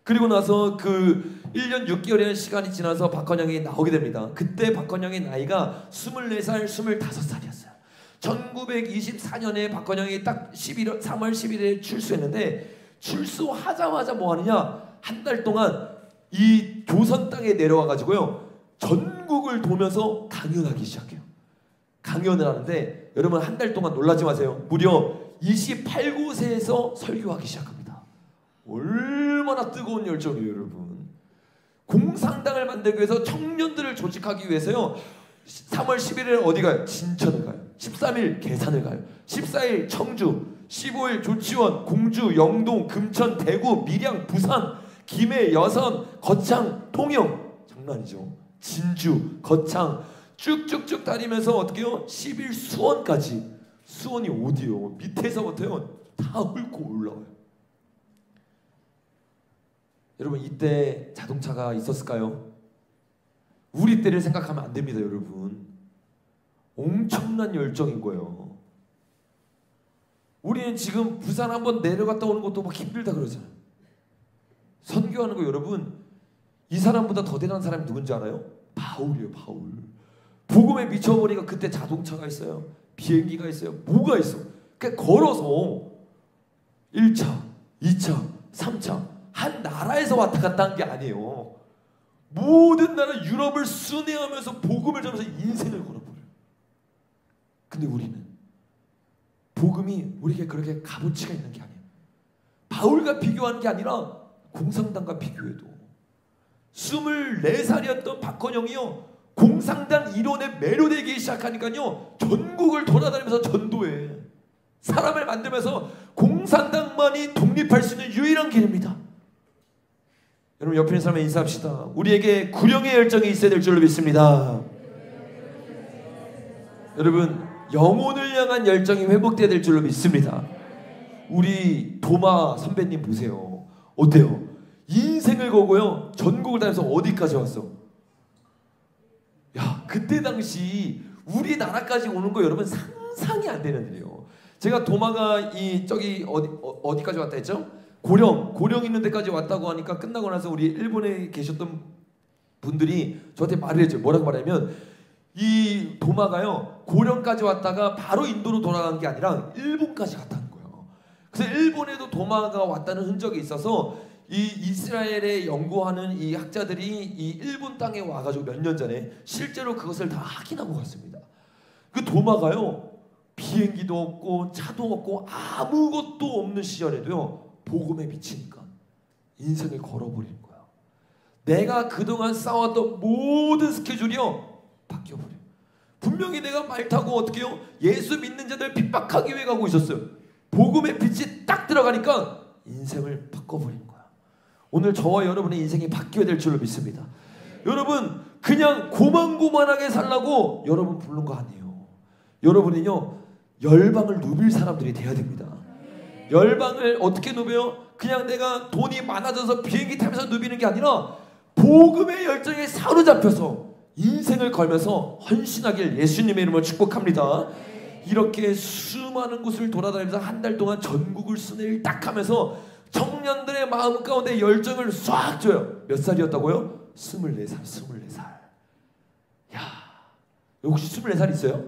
그리고 나서 그 1년 6개월이라는 시간이 지나서 박헌영이 나오게 됩니다. 그때 박헌영의 나이가 24살, 25살이었어요. 1924년에 박헌영이 딱 3월 11일에 출소했는데, 출소하자마자 뭐 하느냐, 한 달 동안 이 조선 땅에 내려와 가지고요 전국을 돌면서 강연하기 시작해요. 강연을 하는데 여러분 한 달 동안 놀라지 마세요. 무려 28곳에서 설교하기 시작합니다. 얼마나 뜨거운 열정이에요 여러분. 공산당을 만들기 위해서 청년들을 조직하기 위해서요 3월 11일 어디 가요? 진천을 가요. 13일 계산을 가요. 14일 청주, 15일 조치원, 공주, 영동, 금천, 대구, 밀양, 부산, 김해, 여선, 거창, 통영, 장난이죠. 진주, 거창 쭉쭉쭉 다니면서 어떻게 해요? 10일 수원까지. 수원이 어디요? 밑에서부터요 다 훑고 올라와요. 여러분 이때 자동차가 있었을까요? 우리 때를 생각하면 안 됩니다 여러분. 엄청난 열정인 거예요. 우리는 지금 부산 한번 내려갔다 오는 것도 막 힘들다 그러잖아요. 선교하는 거 여러분, 이 사람보다 더 대단한 사람이 누군지 알아요? 바울이에요. 바울. 복음에 미쳐버리니까 그때 자동차가 있어요. 비행기가 있어요. 뭐가 있어. 그러니까 걸어서 1차, 2차, 3차 한 나라에서 왔다 갔다 한 게 아니에요. 모든 나라 유럽을 순회하면서 복음을 전하면서 인생을 걸어버려요. 근데 우리는 복음이 우리에게 그렇게 값어치가 있는 게 아니에요. 바울과 비교하는 게 아니라 공산당과 비교해도 24살이었던 박헌영이요 공산당 이론에 매료되기 시작하니까요 전국을 돌아다니면서 전도해. 사람을 만들면서 공산당만이 독립할 수 있는 유일한 길입니다. 여러분 옆에 있는 사람에 인사합시다. 우리에게 구령의 열정이 있어야 될 줄로 믿습니다. 여러분 영혼을 향한 열정이 회복돼야 될 줄로 믿습니다. 우리 도마 선배님 보세요. 어때요? 인생을 걸고요 전국을 다니면서 어디까지 왔어? 야 그때 당시 우리나라까지 오는 거 여러분 상상이 안 되는 일이에요. 제가 도마가 저기 어디까지 왔다 했죠? 고령 있는 데까지 왔다고 하니까 끝나고 나서 우리 일본에 계셨던 분들이 저한테 말을 했죠. 뭐라고 말하면 이 도마가요 고령까지 왔다가 바로 인도로 돌아간 게 아니라 일본까지 갔다는 거예요. 그래서 일본에도 도마가 왔다는 흔적이 있어서 이 이스라엘에 연구하는 이 학자들이 이 일본 땅에 와가지고 몇 년 전에 실제로 그것을 다 확인하고 갔습니다. 그 도마가요 비행기도 없고 차도 없고 아무것도 없는 시절에도요 복음에 미치니까 인생을 걸어버리는 거야. 내가 그동안 쌓았던 모든 스케줄이요 바뀌어버려요. 분명히 내가 말 타고 어떻게 해요? 예수 믿는 자들 핍박하기 위해 가고 있었어요. 복음의 빛이 딱 들어가니까 인생을 바꿔버린 거야. 오늘 저와 여러분의 인생이 바뀌어야 될 줄로 믿습니다. 여러분 그냥 고만고만하게 살라고 여러분 부른 거 아니에요. 여러분은요 열방을 누빌 사람들이 돼야 됩니다. 열방을 어떻게 누벼요? 그냥 내가 돈이 많아져서 비행기 타면서 누비는 게 아니라 복음의 열정에 사로잡혀서 인생을 걸면서 헌신하길 예수님의 이름으로 축복합니다. 이렇게 수많은 곳을 돌아다니면서 한 달 동안 전국을 순회를 딱 하면서 청년들의 마음 가운데 열정을 싹 줘요. 몇 살이었다고요? 24살. 24살. 야, 혹시 24살 있어요?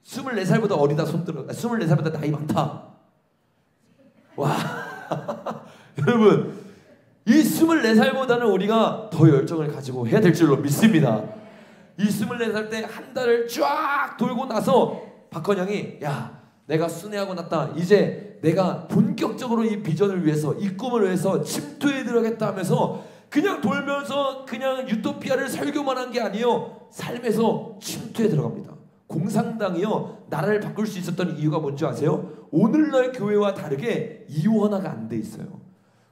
24살보다 어리다 손 들어. 24살보다 나이 많다. 와. 여러분 이 24살보다는 우리가 더 열정을 가지고 해야 될 줄로 믿습니다. 이 24살 때 한 달을 쫙 돌고 나서 박헌영이 야 내가 순회하고 났다. 이제 내가 본격적으로 이 비전을 위해서 이 꿈을 위해서 침투에 들어가겠다 하면서 그냥 돌면서 그냥 유토피아를 설교만 한 게 아니에요. 삶에서 침투에 들어갑니다. 공산당이요 나라를 바꿀 수 있었던 이유가 뭔지 아세요? 오늘날 교회와 다르게 이원화가 안 돼 있어요.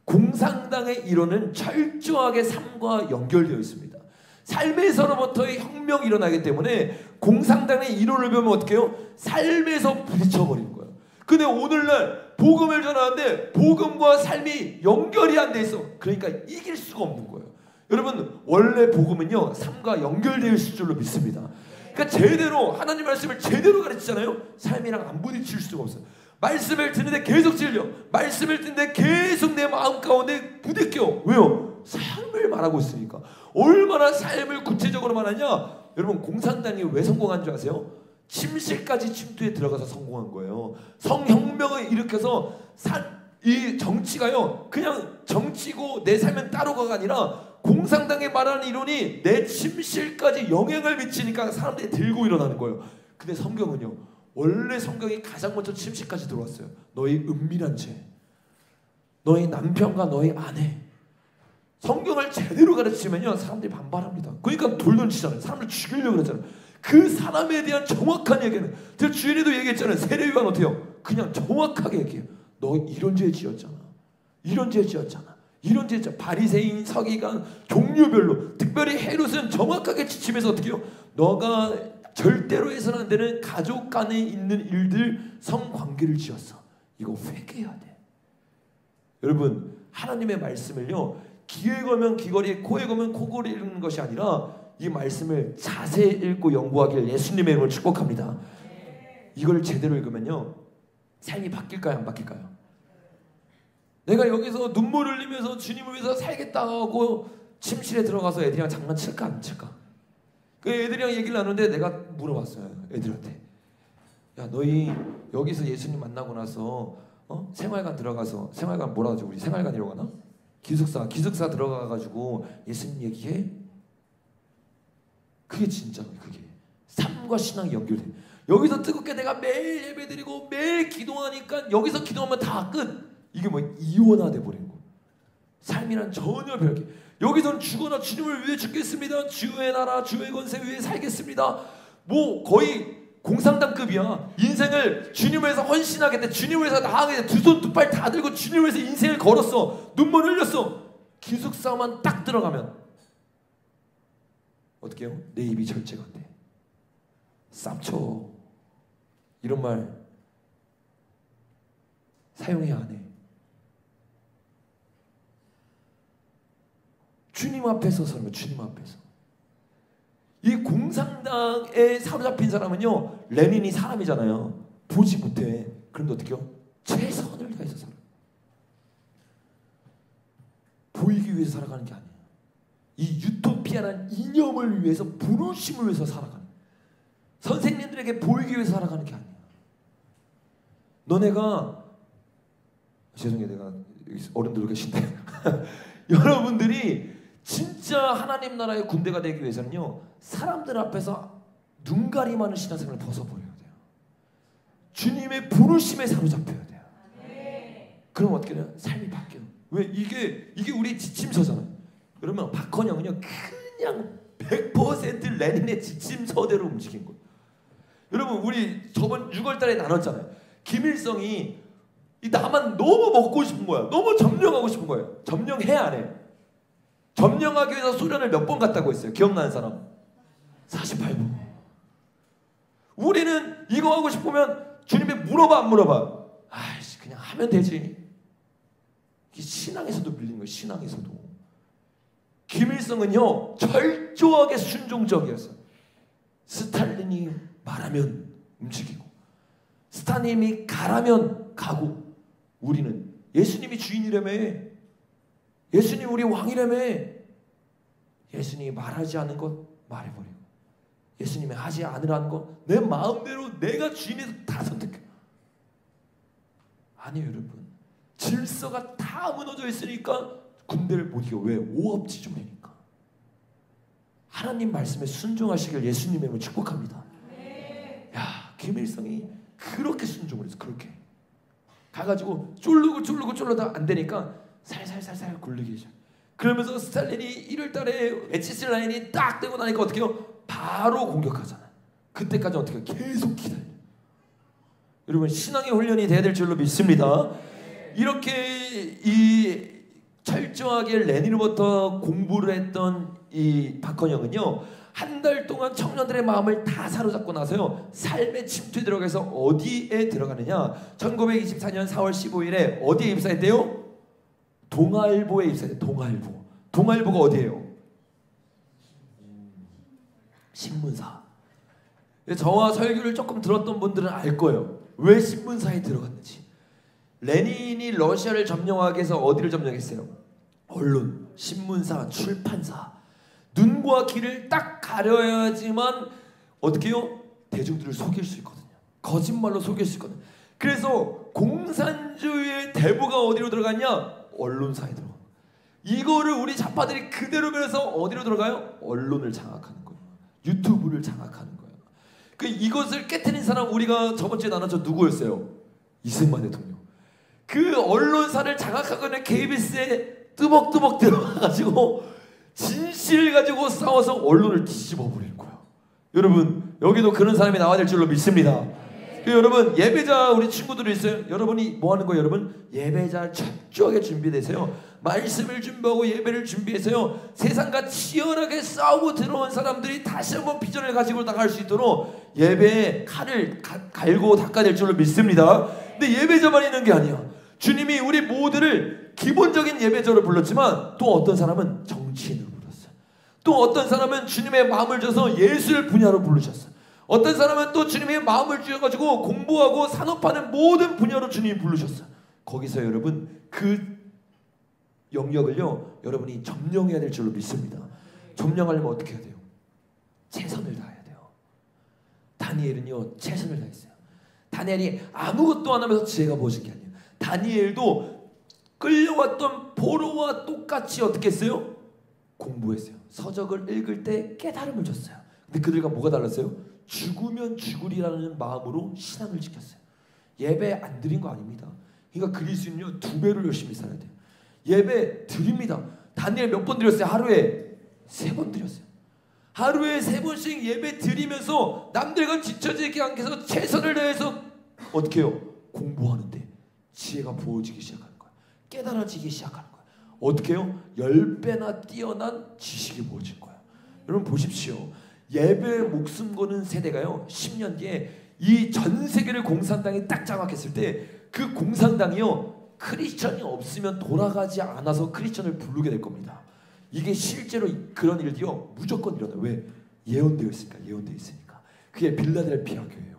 공산당의 이론은 철저하게 삶과 연결되어 있습니다. 삶에서로부터의 혁명이 일어나기 때문에 공산당의 이론을 배우면 어떻게 해요? 삶에서 부딪혀버리는 거예요. 근데 오늘날 복음을 전하는데 복음과 삶이 연결이 안 돼 있어. 그러니까 이길 수가 없는 거예요. 여러분 원래 복음은요 삶과 연결되어 있을 줄로 믿습니다. 그러니까 제대로 하나님 말씀을 제대로 가르치잖아요. 삶이랑 안 부딪힐 수가 없어요. 말씀을 듣는데 계속 찔려. 말씀을 듣는데 계속 내 마음 가운데 부딪혀. 왜요? 삶을 말하고 있으니까. 얼마나 삶을 구체적으로 말하냐? 여러분 공산당이 왜 성공한 줄 아세요? 침실까지 침투에 들어가서 성공한 거예요. 성혁명을 일으켜서 이 정치가요 그냥 정치고 내 삶은 따로가 아니라 공산당이 말하는 이론이 내 침실까지 영향을 미치니까 사람들이 들고 일어나는 거예요. 근데 성경은요 원래 성경이 가장 먼저 침실까지 들어왔어요. 너희 은밀한 죄, 너희 남편과 너희 아내. 성경을 제대로 가르치면요 사람들이 반발합니다. 그러니까 돌돌 치잖아요. 사람들 죽이려고 그러잖아요. 그 사람에 대한 정확한 얘기는 제가 주일에도 얘기했잖아요. 세례요한 어때요? 그냥 정확하게 얘기해요. 너 이런 죄 지었잖아. 이런 죄 지었잖아. 이런 죄 지었잖아. 바리새인, 서기관 종류별로 특별히 헤롯은 정확하게 지침해서 어떻게 해요? 너가 절대로 해서는 안 되는 가족 간에 있는 일들 성관계를 지었어. 이거 회개해야 돼. 여러분 하나님의 말씀을요 귀에 걸면 귀걸이, 코에 걸면 코걸이 읽는 것이 아니라 이 말씀을 자세히 읽고 연구하길 예수님의 이름으로 축복합니다. 이걸 제대로 읽으면요 삶이 바뀔까요 안 바뀔까요? 내가 여기서 눈물 흘리면서 주님을 위해서 살겠다 하고 침실에 들어가서 애들이랑 장난칠까 안 칠까? 그 애들이랑 얘기를 나누는데 내가 물어봤어요. 애들한테 야 너희 여기서 예수님 만나고 나서 생활관 들어가서 생활관 뭐라 하죠? 우리 생활관이라고 하나? 기숙사 들어가가지고 예수님 얘기해? 그게 진짜예요. 그게 삶과 신앙이 연결돼. 여기서 뜨겁게 내가 매일 예배드리고 매일 기도하니까 여기서 기도하면 다 끝. 이게 뭐 이원화돼 버린 거. 삶이란 전혀 별개. 여기서는 죽어나 주님을 위해 죽겠습니다. 주의 나라 주의 권세 위해 살겠습니다. 뭐 거의 공산당급이야. 인생을 주님을 위해서 헌신하겠다. 주님을 위해서 나아가겠다. 두 손 두 팔 다 들고 주님을 위해서 인생을 걸었어. 눈물 흘렸어. 기숙사만 딱 들어가면 어떻게 해요? 내 입이 절제가 안 돼. 쌉쳐. 이런 말 사용해야 안 해. 주님 앞에서 서는 거예요. 주님 앞에서. 이 공산당에 사로잡힌 사람은요 레닌이 사람이잖아요. 보지 못해. 그런데 어떻게 해요? 최선을 다해서 살아요. 보이기 위해서 살아가는 게 아니에요. 이 유토피아라는 이념을 위해서 부르심을 위해서 살아가는, 선생님들에게 보이기 위해서 살아가는 게 아니에요. 너네가 죄송해요. 내가 어른들 계신데 여러분들이 진짜 하나님 나라의 군대가 되기 위해서는요 사람들 앞에서 눈가림하는 신앙생활을 벗어버려야 돼요. 주님의 부르심에 사로잡혀야 돼요. 그럼 어떻게 돼요? 삶이 바뀌어요. 왜? 이게 우리 지침서잖아요. 그러면 박헌영은요 그냥 100% 레닌의 지침서대로 움직인 거예요. 여러분 우리 저번 6월달에 나눴잖아요. 김일성이 이 나만 너무 먹고 싶은 거야. 너무 점령하고 싶은 거예요. 점령해 안 해? 점령하기 위해서 소련을 몇 번 갔다고 했어요? 기억나는 사람? 48번. 우리는 이거 하고 싶으면 주님이 물어봐 안 물어봐? 아이씨 그냥 하면 되지. 이게 신앙에서도 밀린 거예요. 신앙에서도. 김일성은요 철저하게 순종적이었어요. 스탈린이 말하면 움직이고 스타님이 가라면 가고, 우리는 예수님이 주인이라며, 예수님 우리 왕이라며, 예수님이 말하지 않은 것 말해버리고 예수님이 하지 않으라는 건 내 마음대로 내가 주인에서 다 선택해. 아니에요 여러분. 질서가 다 무너져 있으니까 군대를 못 이겨. 왜? 오합지졸이니까. 하나님 말씀에 순종하시길 예수님의 이름으로 축복합니다. 야, 김일성이 그렇게 순종을 했어. 그렇게 가가지고 쫄르다 안 되니까 살살살살 굴리기 시작. 그러면서 스탈린이 1월달에 HC 라인이 딱 되고 나니까 어떻게 해요? 바로 공격하잖아. 그때까지 어떻게 해요? 계속 기다려. 여러분 신앙의 훈련이 돼야 될 줄로 믿습니다. 이렇게 이 철저하게 레닌으로부터 공부를 했던 이 박헌영은요, 한 달 동안 청년들의 마음을 다 사로잡고 나서요 삶의 침투에 들어가서 어디에 들어가느냐, 1924년 4월 15일에 어디에 입사했대요? 동아일보에 입사했대요. 동아일보. 동아일보가 어디예요? 신문사. 저와 설교를 조금 들었던 분들은 알 거예요. 왜 신문사에 들어갔는지. 레닌이 러시아를 점령하기 위해서 어디를 점령했어요? 언론, 신문사, 출판사. 눈과 귀를 딱 가려야지만 어떻게 해요? 대중들을 속일 수 있거든요. 거짓말로 속일 수 있거든요. 그래서 공산주의의 대부가 어디로 들어갔냐? 언론사에 들어가. 이거를 우리 좌파들이 그대로 배워서 어디로 들어가요? 언론을 장악하는 거예요. 유튜브를 장악하는 거예요. 그 이것을 깨트린 사람 우리가 저번 주에 나눴죠. 누구였어요? 이승만 대통령. 그 언론사를 장악하거나 KBS에 뜨벅뜨벅 들어가가지고 진실을 가지고 싸워서 언론을 뒤집어 버리는 거예요. 여러분 여기도 그런 사람이 나와야 될 줄로 믿습니다. 여러분 예배자 우리 친구들이 있어요. 여러분이 뭐 하는 거예요? 여러분 예배자 철저하게 준비되세요. 말씀을 준비하고 예배를 준비해서요 세상과 치열하게 싸우고 들어온 사람들이 다시 한번 비전을 가지고 나갈 수 있도록 예배에 칼을 갈고 닦아야 될 줄로 믿습니다. 근데 예배자만 있는 게 아니야. 주님이 우리 모두를 기본적인 예배자로 불렀지만 또 어떤 사람은 정치인으로 불렀어요. 또 어떤 사람은 주님의 마음을 줘서 예술 분야로 부르셨어요. 어떤 사람은 또 주님의 마음을 주셔가지고 공부하고 산업하는 모든 분야로 주님이 부르셨어요. 거기서 여러분 그 영역을요 여러분이 점령해야 될 줄로 믿습니다. 점령하려면 어떻게 해야 돼요? 최선을 다해야 돼요. 다니엘은요 최선을 다했어요. 다니엘이 아무것도 안 하면서 지혜가 부어진 게 아니에요. 다니엘도 끌려왔던 포로와 똑같이 어떻게 했어요? 공부했어요. 서적을 읽을 때 깨달음을 줬어요. 근데 그들과 뭐가 달랐어요? 죽으면 죽으리라는 마음으로 신앙을 지켰어요. 예배 안 드린 거 아닙니다. 그러니까 그리스도인은요 2배로 열심히 살아야 돼요. 예배 드립니다. 다니엘 몇 번 드렸어요? 하루에 3번 드렸어요. 하루에 3번씩 예배 드리면서 남들과 지쳐지지 않게 해서 최선을 다해서 어떻게 해요? 공부하는데 지혜가 부어지기 시작하는 거예요. 깨달아지기 시작하는 거예요. 어떻게 해요? 10배나 뛰어난 지식이 부어진 거예요. 여러분 보십시오. 예배에 목숨 거는 세대가요 10년 뒤에 이 전 세계를 공산당이 딱 장악했을 때 그 공산당이요 크리스천이 없으면 돌아가지 않아서 크리스천을 부르게 될 겁니다. 이게 실제로 그런 일이요 무조건 일어나요. 왜? 예언되어 있으니까. 예언되어 있으니까. 그게 빌라델피아 교회예요.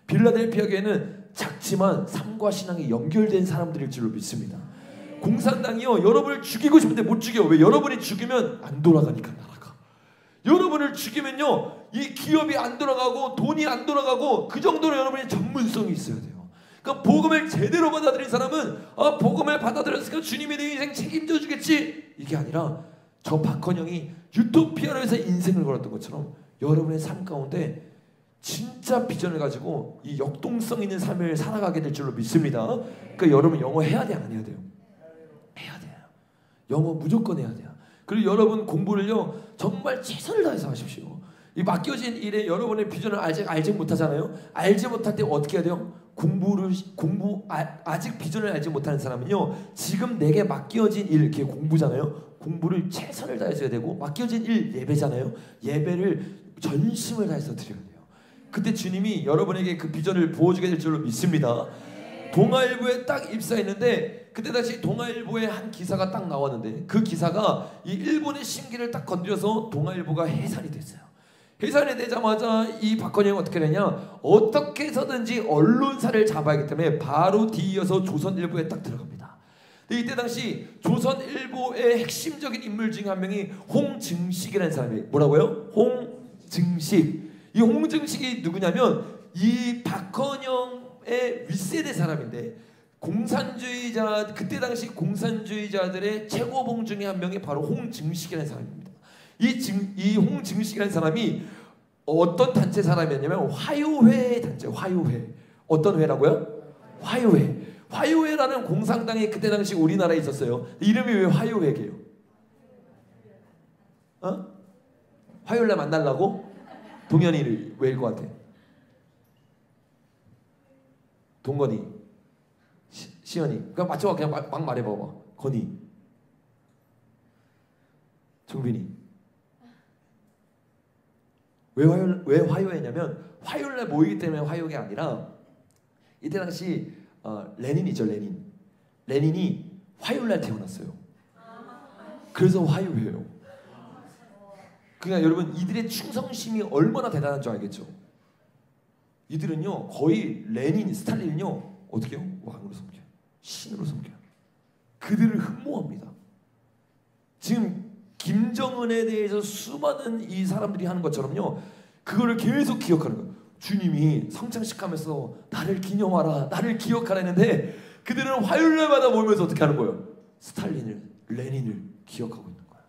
빌라델피아 교회는 작지만 삶과 신앙이 연결된 사람들일 줄로 믿습니다. 공산당이요 여러분을 죽이고 싶은데 못 죽여. 왜? 여러분이 죽이면 안 돌아가니까 나라가. 여러분을 죽이면요 이 기업이 안 돌아가고 돈이 안 돌아가고 그 정도로 여러분이 전문성이 있어야 돼요. 그러니까 복음을 제대로 받아들인 사람은 복음을 받아들였으니까 주님이 내 인생 책임져 주겠지 이게 아니라 저 박헌영이 유토피아로 해서 인생을 걸었던 것처럼 여러분의 삶 가운데 진짜 비전을 가지고 이 역동성 있는 삶을 살아가게 될 줄로 믿습니다. 그러니까 여러분 영어 해야 돼 안 해야 돼요? 해야 돼요. 영어 무조건 해야 돼요. 그리고 여러분 공부를요 정말 최선을 다해서 하십시오. 이 맡겨진 일에 여러분의 비전을 알지 못하잖아요. 알지 못할 때 어떻게 해야 돼요? 아직 비전을 알지 못하는 사람은요, 지금 내게 맡겨진 일, 이렇게 공부잖아요. 공부를 최선을 다해서 해야 되고, 맡겨진 일 예배잖아요. 예배를 전심을 다해서 드려야 돼요. 그때 주님이 여러분에게 그 비전을 부어주게 될 줄로 믿습니다. 동아일보에 딱 입사했는데, 그때 당시 동아일보에 한 기사가 딱 나왔는데, 그 기사가 이 일본의 심기를 딱 건드려서 동아일보가 해산이 됐어요. 해산이 되자마자 이 박헌영이 어떻게 되냐, 어떻게 해서든지 언론사를 잡아야하기 때문에 바로 뒤이어서 조선일보에 딱 들어갑니다. 근데 이때 당시 조선일보의 핵심적인 인물 중 한 명이 홍증식이라는 사람이, 뭐라고요? 홍증식. 이 홍증식이 누구냐면 이 박헌영의 윗세대 사람인데, 공산주의자, 그때 당시 공산주의자들의 최고봉 중에 한 명이 바로 홍증식이라는 사람입니다. 이 홍증식이라는 사람이 어떤 단체 사람이었냐면 화요회 단체, 화요회. 어떤 회라고요? 화요회. 화요회라는 공산당이 그때 당시 우리나라에 있었어요. 이름이 왜 화요회게요? 화요일날 만나려고? 동현이를 왜일 것 같아? 동건이, 시연이. 그냥 맞춰봐. 그냥 막 말해봐봐. 건이, 종빈이. 왜 화요회냐면 화요일날 모이기 때문에 화요회가 아니라, 이때 당시 레닌이죠. 레닌이 화요일날 태어났어요. 그래서 화요회예요. 그러니까 여러분, 이들의 충성심이 얼마나 대단한 줄 알겠죠? 이들은요, 거의 레닌, 스탈린은요, 어떻게 해요? 왕으로 섬겨요. 신으로 섬겨요. 그들을 흠모합니다. 지금 김정은에 대해서 수많은 이 사람들이 하는 것처럼요, 그거를 계속 기억하는 거예요. 주님이 성찬식 하면서 나를 기념하라, 나를 기억하라 했는데, 그들은 화요일날마다 모이면서 어떻게 하는 거예요? 스탈린을, 레닌을 기억하고 있는 거예요.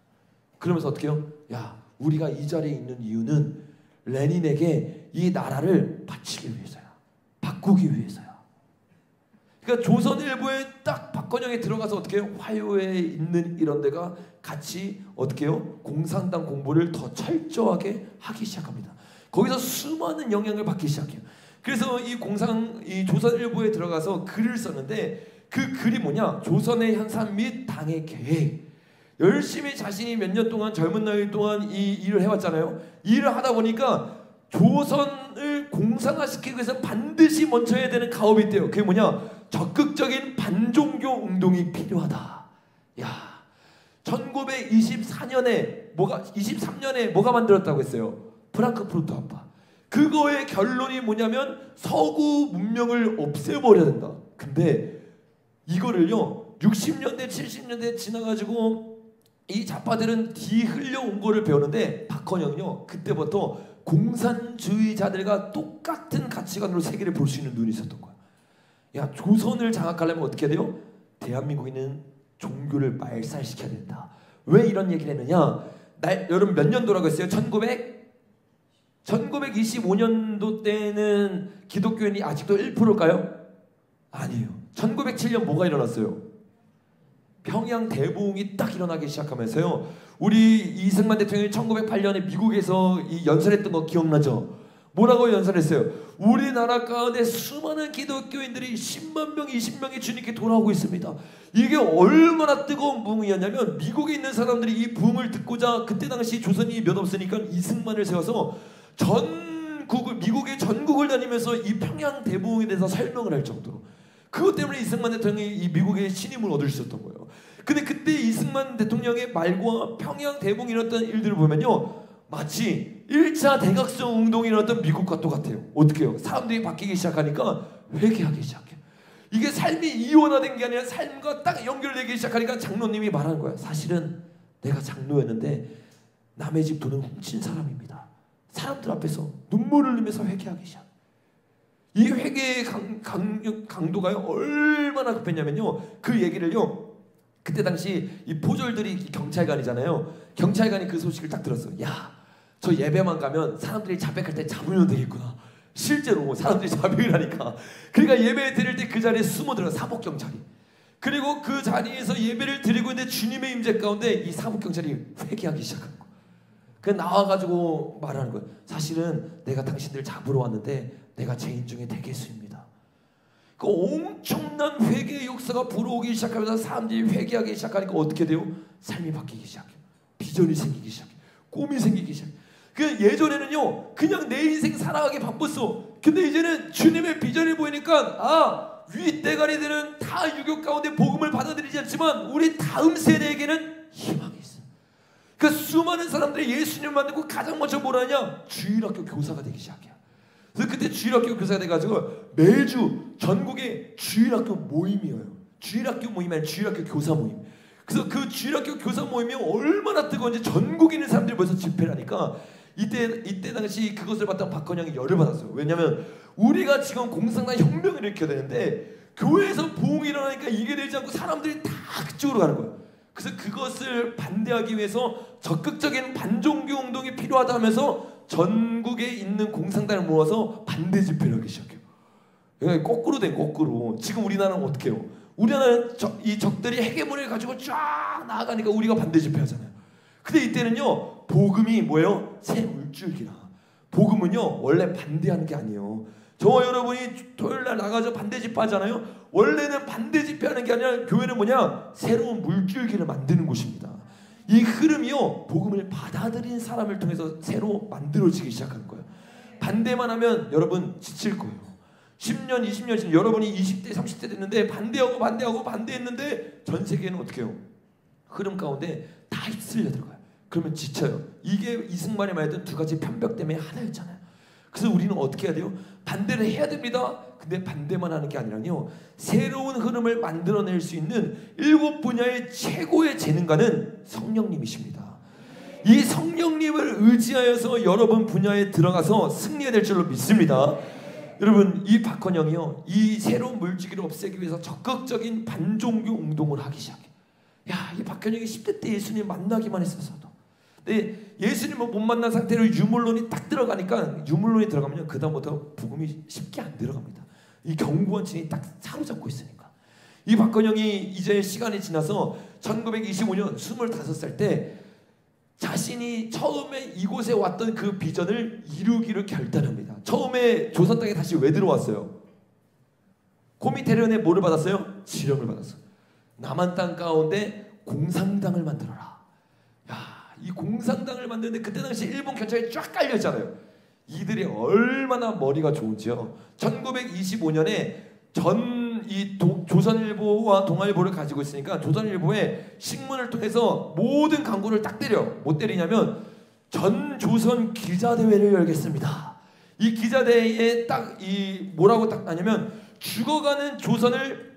그러면서 어떻게 해요? 야, 우리가 이 자리에 있는 이유는 레닌에게 이 나라를 바치기 위해서야. 바꾸기 위해서야. 그러니까 조선일보에 딱 박헌영이 들어가서 어떻게 해요? 화요회에 있는 이런 데가 같이 어떻게 해요? 공산당 공부를 더 철저하게 하기 시작합니다. 거기서 수많은 영향을 받기 시작해요. 그래서 이 조선일보에 들어가서 글을 썼는데, 그 글이 뭐냐? 조선의 현상 및 당의 계획. 열심히 자신이 몇 년 동안, 젊은 나이 동안 이 일을 해왔잖아요. 일을 하다 보니까 조선을 공산화시키기 위해서 반드시 먼저 해야 되는 가업이 있대요. 그게 뭐냐? 적극적인 반종교 운동이 필요하다. 야, 1923년에 뭐가 만들었다고 했어요? 프랑크푸르트 합파. 그거의 결론이 뭐냐면 서구 문명을 없애버려야 된다. 근데 이거를요, 60년대 70년대 지나가지고 이 좌파들은 뒤 흘려온 거를 배우는데, 박헌영은요, 그때부터 공산주의자들과 똑같은 가치관으로 세계를 볼 수 있는 눈이 있었던 거야. 야, 조선을 장악하려면 어떻게 해야 돼요? 대한민국에는 종교를 말살시켜야 된다. 왜 이런 얘기를 했느냐? 여러분 몇 년도라고 했어요? 1925년도 때는 기독교인이 아직도 1%일까요? 아니에요. 1907년 뭐가 일어났어요? 평양 대부흥이 딱 일어나기 시작하면서요, 우리 이승만 대통령이 1908년에 미국에서 연설했던 거 기억나죠? 뭐라고 연설했어요? 우리나라 가운데 수많은 기독교인들이 10만 명, 20명이 주님께 돌아오고 있습니다. 이게 얼마나 뜨거운 부흥이었냐면, 미국에 있는 사람들이 이 부흥을 듣고자, 그때 당시 조선이 몇 없으니까 이승만을 세워서 미국의 전국을 다니면서 이 평양 대부흥에 대해서 설명을 할 정도로, 그것 때문에 이승만 대통령이 이 미국의 신임을 얻을 수 있었던 거예요. 근데 그때 이승만 대통령의 말과 평양 대부흥이 일어났던 일들을 보면요, 마치 1차 대각성 운동이 일어났던 미국과 똑같아요. 어떻게 해요? 사람들이 바뀌기 시작하니까 회개하기 시작해요. 이게 삶이 이원화된 게 아니라 삶과 딱 연결되기 시작하니까 장로님이 말하는 거야. 사실은 내가 장로였는데 남의 집 돈을 훔친 사람입니다. 사람들 앞에서 눈물을 흘리면서 회개하기 시작. 이 회개의 강도가요, 얼마나 급했냐면요, 그 얘기를요, 그때 당시 이 포졸들이 경찰관이잖아요. 경찰관이 그 소식을 딱 들었어요. 야, 저 예배만 가면 사람들이 자백할 때 잡으면 되겠구나. 실제로 사람들이 자백을 하니까. 그러니까 예배 드릴 때 그 자리에 숨어들어, 사복경찰이. 그리고 그 자리에서 예배를 드리고 있는데 주님의 임재 가운데 이 사복경찰이 회개하기 시작한 거예요. 그 나와가지고 말하는 거예요. 사실은 내가 당신들 잡으러 왔는데 내가 죄인 중에 대개수입니다. 그 엄청난 회개의 역사가 불어오기 시작하면서 사람들이 회개하기 시작하니까 어떻게 돼요? 삶이 바뀌기 시작해요. 비전이 생기기 시작해요. 꿈이 생기기 시작해요. 그 예전에는요 그냥 내 인생 살아가기 바빴어. 근데 이제는 주님의 비전이 보이니까 윗대가리들은 다 유교 가운데 복음을 받아들이지 않지만 우리 다음 세대에게는 희망이 있어. 그 수많은 사람들이 예수님을 만나고 가장 먼저 뭘 하냐? 주일학교 교사가 되기 시작해요. 그래서 그때 주일학교 교사가 돼가지고 매주 전국에 주일학교 모임이에요. 주일학교 모임이 아니라 주일학교 교사 모임. 그래서 그 주일학교 교사 모임이 얼마나 뜨거운지 전국에 있는 사람들이 모여서 집회를 하니까 이때 당시 그것을 봤던 박헌영이 열을 받았어요. 왜냐하면 우리가 지금 공산당 혁명을 일으켜야 되는데 교회에서 부흥이 일어나니까 이게 되지 않고 사람들이 다 그쪽으로 가는 거예요. 그래서 그것을 반대하기 위해서 적극적인 반종교 운동이 필요하다 하면서 전국에 있는 공산당을 모아서 반대 집회를 하기 시작해요. 거꾸로 돼, 거꾸로. 지금 우리나라는 어떻게 해요? 우리나라는 이 적들이 헤게모니를 가지고 쫙 나아가니까 우리가 반대 집회하잖아요. 근데 이때는요 복음이 뭐예요? 새 물줄기라. 복음은요 원래 반대하는 게 아니에요. 저와 여러분이 토요일날 나가서 반대 집회하잖아요. 원래는 반대 집회하는 게 아니라 교회는 뭐냐? 새로운 물줄기를 만드는 곳입니다. 이 흐름이요 복음을 받아들인 사람을 통해서 새로 만들어지기 시작하는 거예요. 반대만 하면 여러분 지칠 거예요. 10년 20년 전 여러분이 20대 30대 됐는데 반대했는데 전 세계는 어떻게 해요? 흐름 가운데 다 휩쓸려 들어가요. 그러면 지쳐요. 이게 이승만이 말했던 두 가지 편벽 때문에 하나였잖아요. 그래서 우리는 어떻게 해야 돼요? 반대를 해야 됩니다. 근데 반대만 하는 게 아니라요 새로운 흐름을 만들어낼 수 있는 7 분야의 최고의 재능가는 성령님이십니다. 이 성령님을 의지하여서 여러분 분야에 들어가서 승리해야 될 줄로 믿습니다. 여러분 이 박헌영이요 이 새로운 물질기를 없애기 위해서 적극적인 반종교 운동을 하기 시작해. 야, 이 박헌영이 10대 때 예수님 만나기만 했어서도. 근데 예수님을 못 만난 상태로 유물론이 딱 들어가니까 유물론이 들어가면 그 다음부터 복음이 쉽게 안 들어갑니다. 이 경구원층이 딱 사로잡고 있으니까. 이 박헌영이 이제 시간이 지나서 1925년 25살 때 자신이 처음에 이곳에 왔던 그 비전을 이루기를 결단합니다. 처음에 조선 땅에 다시 왜 들어왔어요? 코미테련에 뭐를 받았어요? 지령을 받았어요. 남한 땅 가운데 공산당을 만들어라. 야, 이 공산당을 만드는데 그때 당시 일본 견찰이 쫙 깔려있잖아요. 이들이 얼마나 머리가 좋은지요. 1925년에 조선일보와 동아일보를 가지고 있으니까 조선일보에 신문을 통해서 모든 광고를 딱 때려. 못 때리냐면 전 조선 기자대회를 열겠습니다. 이 기자대회에 딱 뭐라고 딱 하냐면 죽어가는 조선을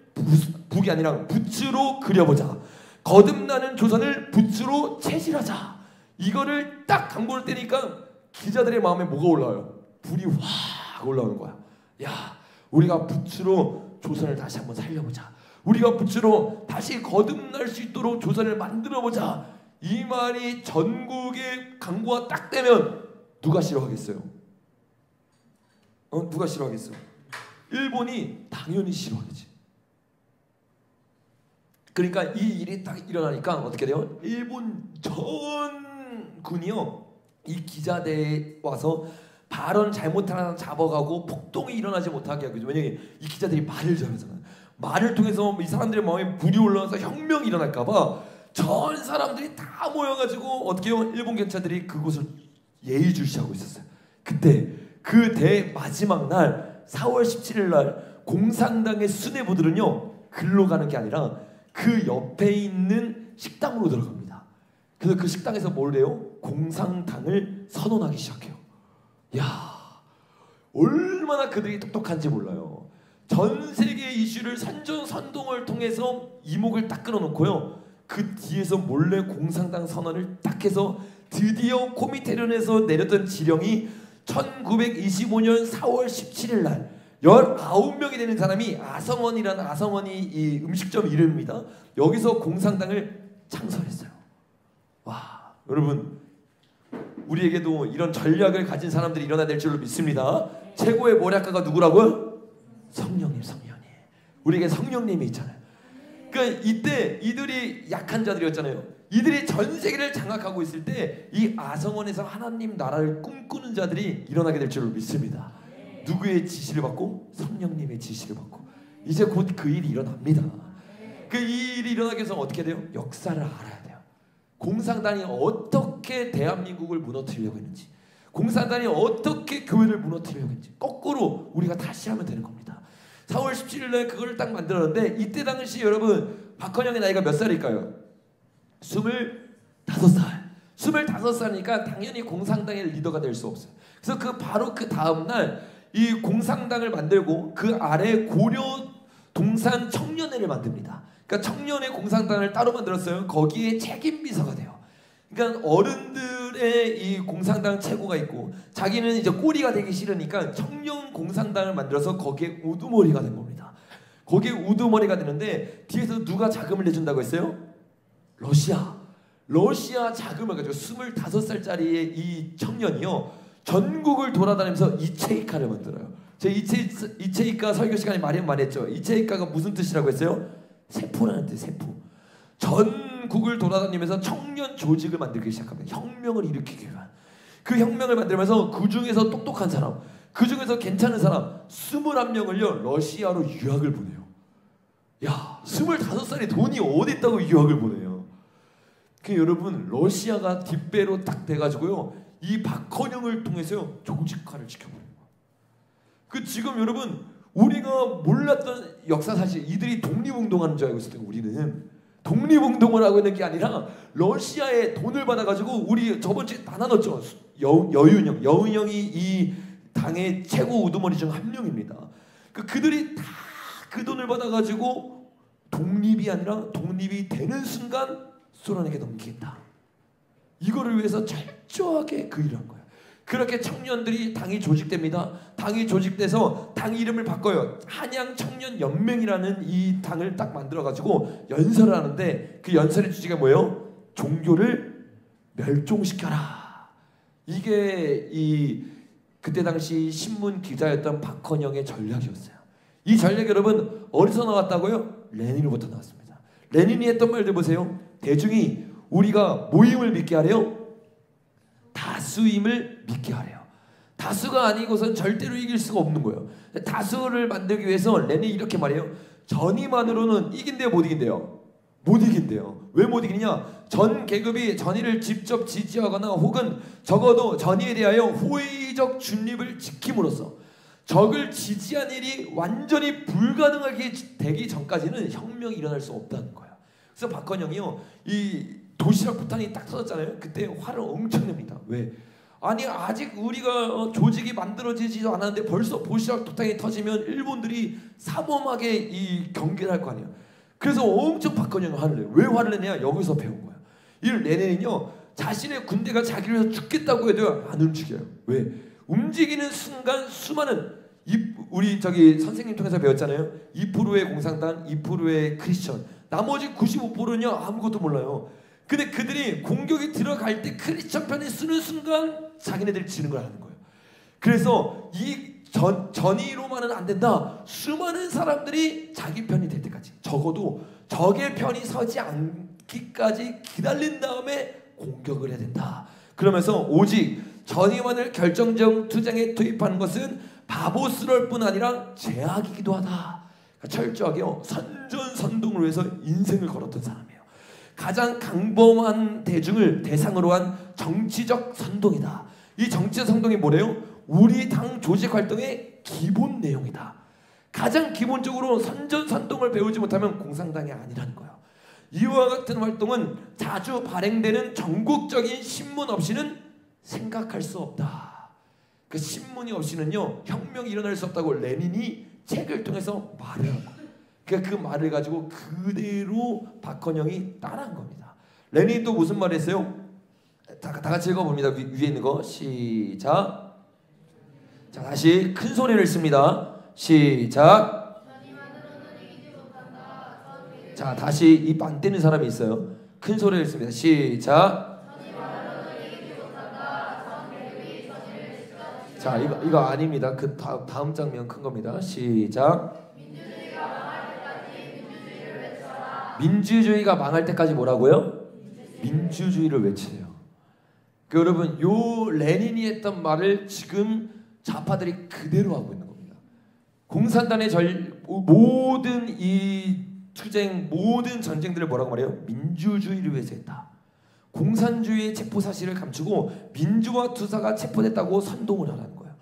북이 아니라 붓으로 그려보자. 거듭나는 조선을 붓으로 채질하자. 이거를 딱 광고를 때리니까 기자들의 마음에 뭐가 올라와요? 불이 확 올라오는 거야. 야, 우리가 붓으로 조선을 다시 한번 살려보자. 우리가 붓으로 다시 거듭날 수 있도록 조선을 만들어보자. 이 말이 전국의 광고가 딱 되면 누가 싫어하겠어요? 누가 싫어하겠어? 일본이 당연히 싫어하겠지. 그러니까 이 일이 딱 일어나니까 어떻게 돼요? 일본 전군이요 이 기자대에 와서 발언 잘못하는 사람 잡아가고 폭동이 일어나지 못하게 하고. 왜냐면 이 기자들이 말을 잘하잖아요. 말을 통해서 이 사람들의 마음에 불이 올라와서 혁명이 일어날까봐 전 사람들이 다 모여가지고 어떻게 해요? 일본 경찰들이 그곳을 예의주시하고 있었어요. 그때 그 대 마지막 날 4월 17일 날 공산당의 수뇌부들은요 글로 가는 게 아니라 그 옆에 있는 식당으로 들어갑니다. 그래서 그 식당에서 뭘 해요? 공산당을 선언하기 시작해요. 야, 얼마나 그들이 똑똑한지 몰라요. 전 세계 이슈를 선전선동을 통해서 이목을 딱 끌어놓고요. 그 뒤에서 몰래 공산당 선언을 딱 해서 드디어 코미테련에서 내렸던 지령이 1925년 4월 17일 날 19명이 되는 사람이 아성원이라는 아성원이 이 음식점 이름입니다. 여기서 공산당을 창설했어요. 와, 여러분 우리에게도 이런 전략을 가진 사람들이 일어나야 될 줄로 믿습니다. 최고의 모략가가 누구라고요? 성령님, 우리에게 성령님이 있잖아요. 그러니까 이때 이들이 약한 자들이었잖아요. 이들이 전 세계를 장악하고 있을 때 이 아성원에서 하나님 나라를 꿈꾸는 자들이 일어나게 될 줄로 믿습니다. 누구의 지시를 받고? 성령님의 지시를 받고. 이제 곧 그 일이 일어납니다. 그 일이 일어나기 위해서 어떻게 돼요? 역사를 알아야 돼요. 공산당이 어떻게 대한민국을 무너뜨리려고 했는지, 공산당이 어떻게 교회를 무너뜨리려고 했는지 거꾸로 우리가 다시 하면 되는 겁니다. 4월 17일 날 그걸 딱 만들었는데 이때 당시 여러분 박헌영의 나이가 몇 살일까요? 25살. 25살이니까 당연히 공산당의 리더가 될 수 없어요. 그래서 바로 그 다음날 이 공산당을 만들고 그 아래 고려 동산 청년회를 만듭니다. 그러니까 청년회 공산당을 따로 만들었어요. 거기에 책임비서가 돼요. 그러니까 어른들의 이 공산당 최고가 있고 자기는 이제 꼬리가 되기 싫으니까 청년 공산당을 만들어서 거기에 우두머리가 된 겁니다. 거기에 우두머리가 되는데 뒤에서 누가 자금을 내준다고 했어요? 러시아 자금을 가지고 25살짜리의 이 청년이요 전국을 돌아다니면서 이체이카를 만들어요. 제가 이체이카 설교 시간에 많이 했죠. 이체이카가 무슨 뜻이라고 했어요? 세포라는 뜻, 세포. 전국을 돌아다니면서 청년 조직을 만들기 시작합니다. 혁명을 일으키기 위한. 그 혁명을 만들면서 그 중에서 똑똑한 사람, 그 중에서 괜찮은 사람 21명을요 러시아로 유학을 보내요. 야, 25살이 돈이 어디 있다고 유학을 보내요. 그 여러분 러시아가 뒷배로 딱 돼가지고요 이 박헌영을 통해서요 조직화를 지켜버려요. 그 지금 여러분 우리가 몰랐던 역사 사실 이들이 독립운동하는 줄 알고 있을 때 우리는 독립운동을 하고 있는 게 아니라 러시아에 돈을 받아가지고 우리 저번 주에 다 나눴죠. 여은영이 이 당의 최고 우두머리 중 한 명입니다. 그들이 다 그 돈을 받아가지고 독립이 아니라 독립이 되는 순간 소련에게 넘기겠다. 이거를 위해서 철저하게 그 일을 한 거예요. 그렇게 청년들이 당이 조직됩니다. 당이 조직돼서 당 이름을 바꿔요. 한양청년연맹이라는 이 당을 딱 만들어가지고 연설을 하는데 그 연설의 주제가 뭐예요? 종교를 멸종시켜라. 이게 그때 당시 신문 기자였던 박헌영의 전략이었어요. 이 전략 여러분 어디서 나왔다고요? 레닌으로부터 나왔습니다. 레닌이 했던 말들 보세요. 대중이 우리가 모임을 믿게 하래요? 다수임을 믿게 하래요. 다수가 아니고선 절대로 이길 수가 없는 거예요. 다수를 만들기 위해서 레닌이 이렇게 말해요. 전의만으로는 이긴대요, 못 이긴대요? 못 이긴대요. 왜 못 이기냐? 전 계급이 전의를 직접 지지하거나 혹은 적어도 전의에 대하여 호의적 중립을 지킴으로써 적을 지지한 일이 완전히 불가능하게 되기 전까지는 혁명이 일어날 수 없다는 거예요. 그래서 박헌영이요 이 도시락 폭탄이 딱 터졌잖아요. 그때 화를 엄청 냅니다. 왜? 아니 아직 우리가 조직이 만들어지지도 않았는데 벌써 도시락 폭탄이 터지면 일본들이 삼엄하게 이 경계를 할 거 아니에요. 그래서 엄청 박헌영이 화를 내요. 왜 화를 내냐? 여기서 배운 거예요. 이 레닌은요 자신의 군대가 자기를 위해서 죽겠다고 해도 안 움직여요. 왜? 움직이는 순간 수많은 우리 선생님 통해서 배웠잖아요. 2%의 공산당, 2%의 크리스천, 나머지 95%는요 아무것도 몰라요. 근데 그들이 공격이 들어갈 때 크리스천 편에 쓰는 순간 자기네들이 지는 걸 아는 거예요. 그래서 이 전의로만은 안 된다. 수많은 사람들이 자기 편이 될 때까지 적어도 적의 편이 서지 않기까지 기다린 다음에 공격을 해야 된다. 그러면서 오직 전의만을 결정적 투쟁에 투입하는 것은 바보스러울 뿐 아니라 죄악이기도 하다. 그러니까 철저하게요 선전선동을 위해서 인생을 걸었던 사람이에요. 가장 강범한 대중을 대상으로 한 정치적 선동이다. 이 정치적 선동이 뭐래요? 우리 당 조직 활동의 기본 내용이다. 가장 기본적으로 선전선동을 배우지 못하면 공산당이 아니라는 거예요. 이와 같은 활동은 자주 발행되는 전국적인 신문 없이는 생각할 수 없다. 그 신문이 없이는요 혁명이 일어날 수 없다고 레닌이 책을 통해서 말을 한 거예요. 그러니까 그 말을 가지고 그대로 박헌영이 따라한 겁니다. 레닌이 또 무슨 말을 했어요? 다 같이 읽어봅니다. 위에 있는 거 시작. 자 다시 큰 소리를 씁니다. 시작. 자 다시 입 안 떼는 사람이 있어요. 큰 소리를 씁니다. 시작. 자 이거 아닙니다. 그 다음 장면 큰 겁니다. 시작. 민주주의가 망할 때까지 뭐라고요? 민주주의를 외치래요. 여러분, 요 레닌이 했던 말을 지금 좌파들이 그대로 하고 있는 겁니다. 공산당의 모든 이 투쟁, 모든 전쟁들을 뭐라고 말해요? 민주주의를 위해서 했다. 공산주의의 체포 사실을 감추고 민주화 투사가 체포됐다고 선동을 하라는 거예요.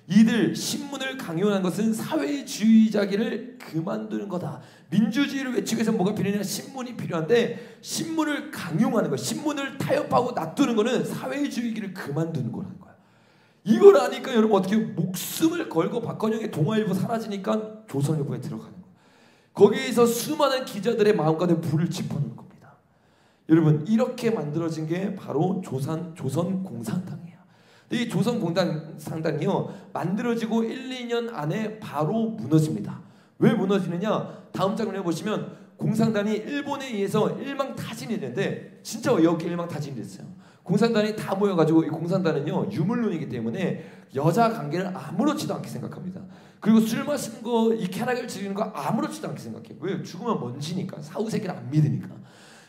이들 신문을 강요하는 것은 사회주의자기를 그만두는 거다. 민주주의를 외치기 위해서 뭐가 필요하냐? 신문이 필요한데 신문을 강요하는 거, 신문을 타협하고 놔두는 거는 사회주의기를 그만두는 거라는 거야. 이걸 아니까 여러분 어떻게 목숨을 걸고 박헌영의 동아일보 사라지니까 조선일보에 들어가는 거야. 거기에서 수많은 기자들의 마음가짐에 불을 지펴놓는 겁니다. 여러분, 이렇게 만들어진 게 바로 조선공산당이에요. 이 조선공산당이요, 만들어지고 1, 2년 안에 바로 무너집니다. 왜 무너지느냐? 다음 장면에 보시면 공산당이 일본에 의해서 일망타진이 되는데 진짜 여기 일망타진이 됐어요. 공산당이 다 모여가지고, 이 공산당은요 유물론이기 때문에 여자 관계를 아무렇지도 않게 생각합니다. 그리고 술 마시는 거, 이 쾌락을 즐기는 거 아무렇지도 않게 생각해요. 왜? 죽으면 먼지니까, 사후세계를 안 믿으니까.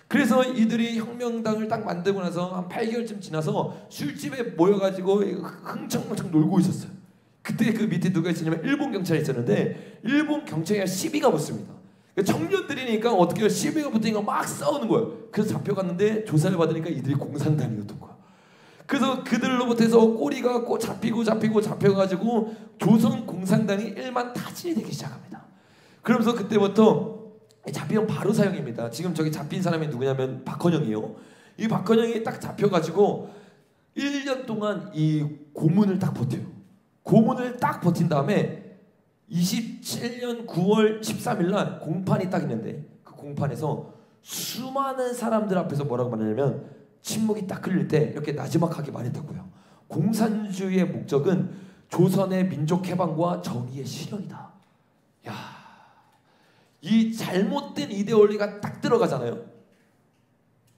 그래서 이들이 혁명당을 딱 만들고 나서 한 8개월쯤 지나서 술집에 모여가지고 흥청망청 놀고 있었어요. 그때 그 밑에 누가 있었냐면 일본 경찰이 있었는데, 일본 경찰이 시비가 붙습니다. 청년들이니까 어떻게 해요? 시비가 붙으니까 막 싸우는 거예요. 그래서 잡혀갔는데 조사를 받으니까 이들이 공산당이었던 거야. 그래서 그들로부터 꼬리가 잡혀가지고 조선 공산당이 일만타진이 되기 시작합니다. 그러면서 그때부터 잡히면 바로 사형입니다. 지금 저기 잡힌 사람이 누구냐면 박헌영이에요. 이 박헌영이 딱 잡혀가지고 1년 동안 이 고문을 딱 버텨요. 고문을 딱 버틴 다음에 27년 9월 13일 날 공판이 딱 있는데, 그 공판에서 수많은 사람들 앞에서 뭐라고 말하냐면 침묵이 딱 흘릴 때 이렇게 나지막하게 말했다고요. 공산주의의 목적은 조선의 민족 해방과 정의의 실현이다. 야, 이 잘못된 이데올리가 딱 들어가잖아요.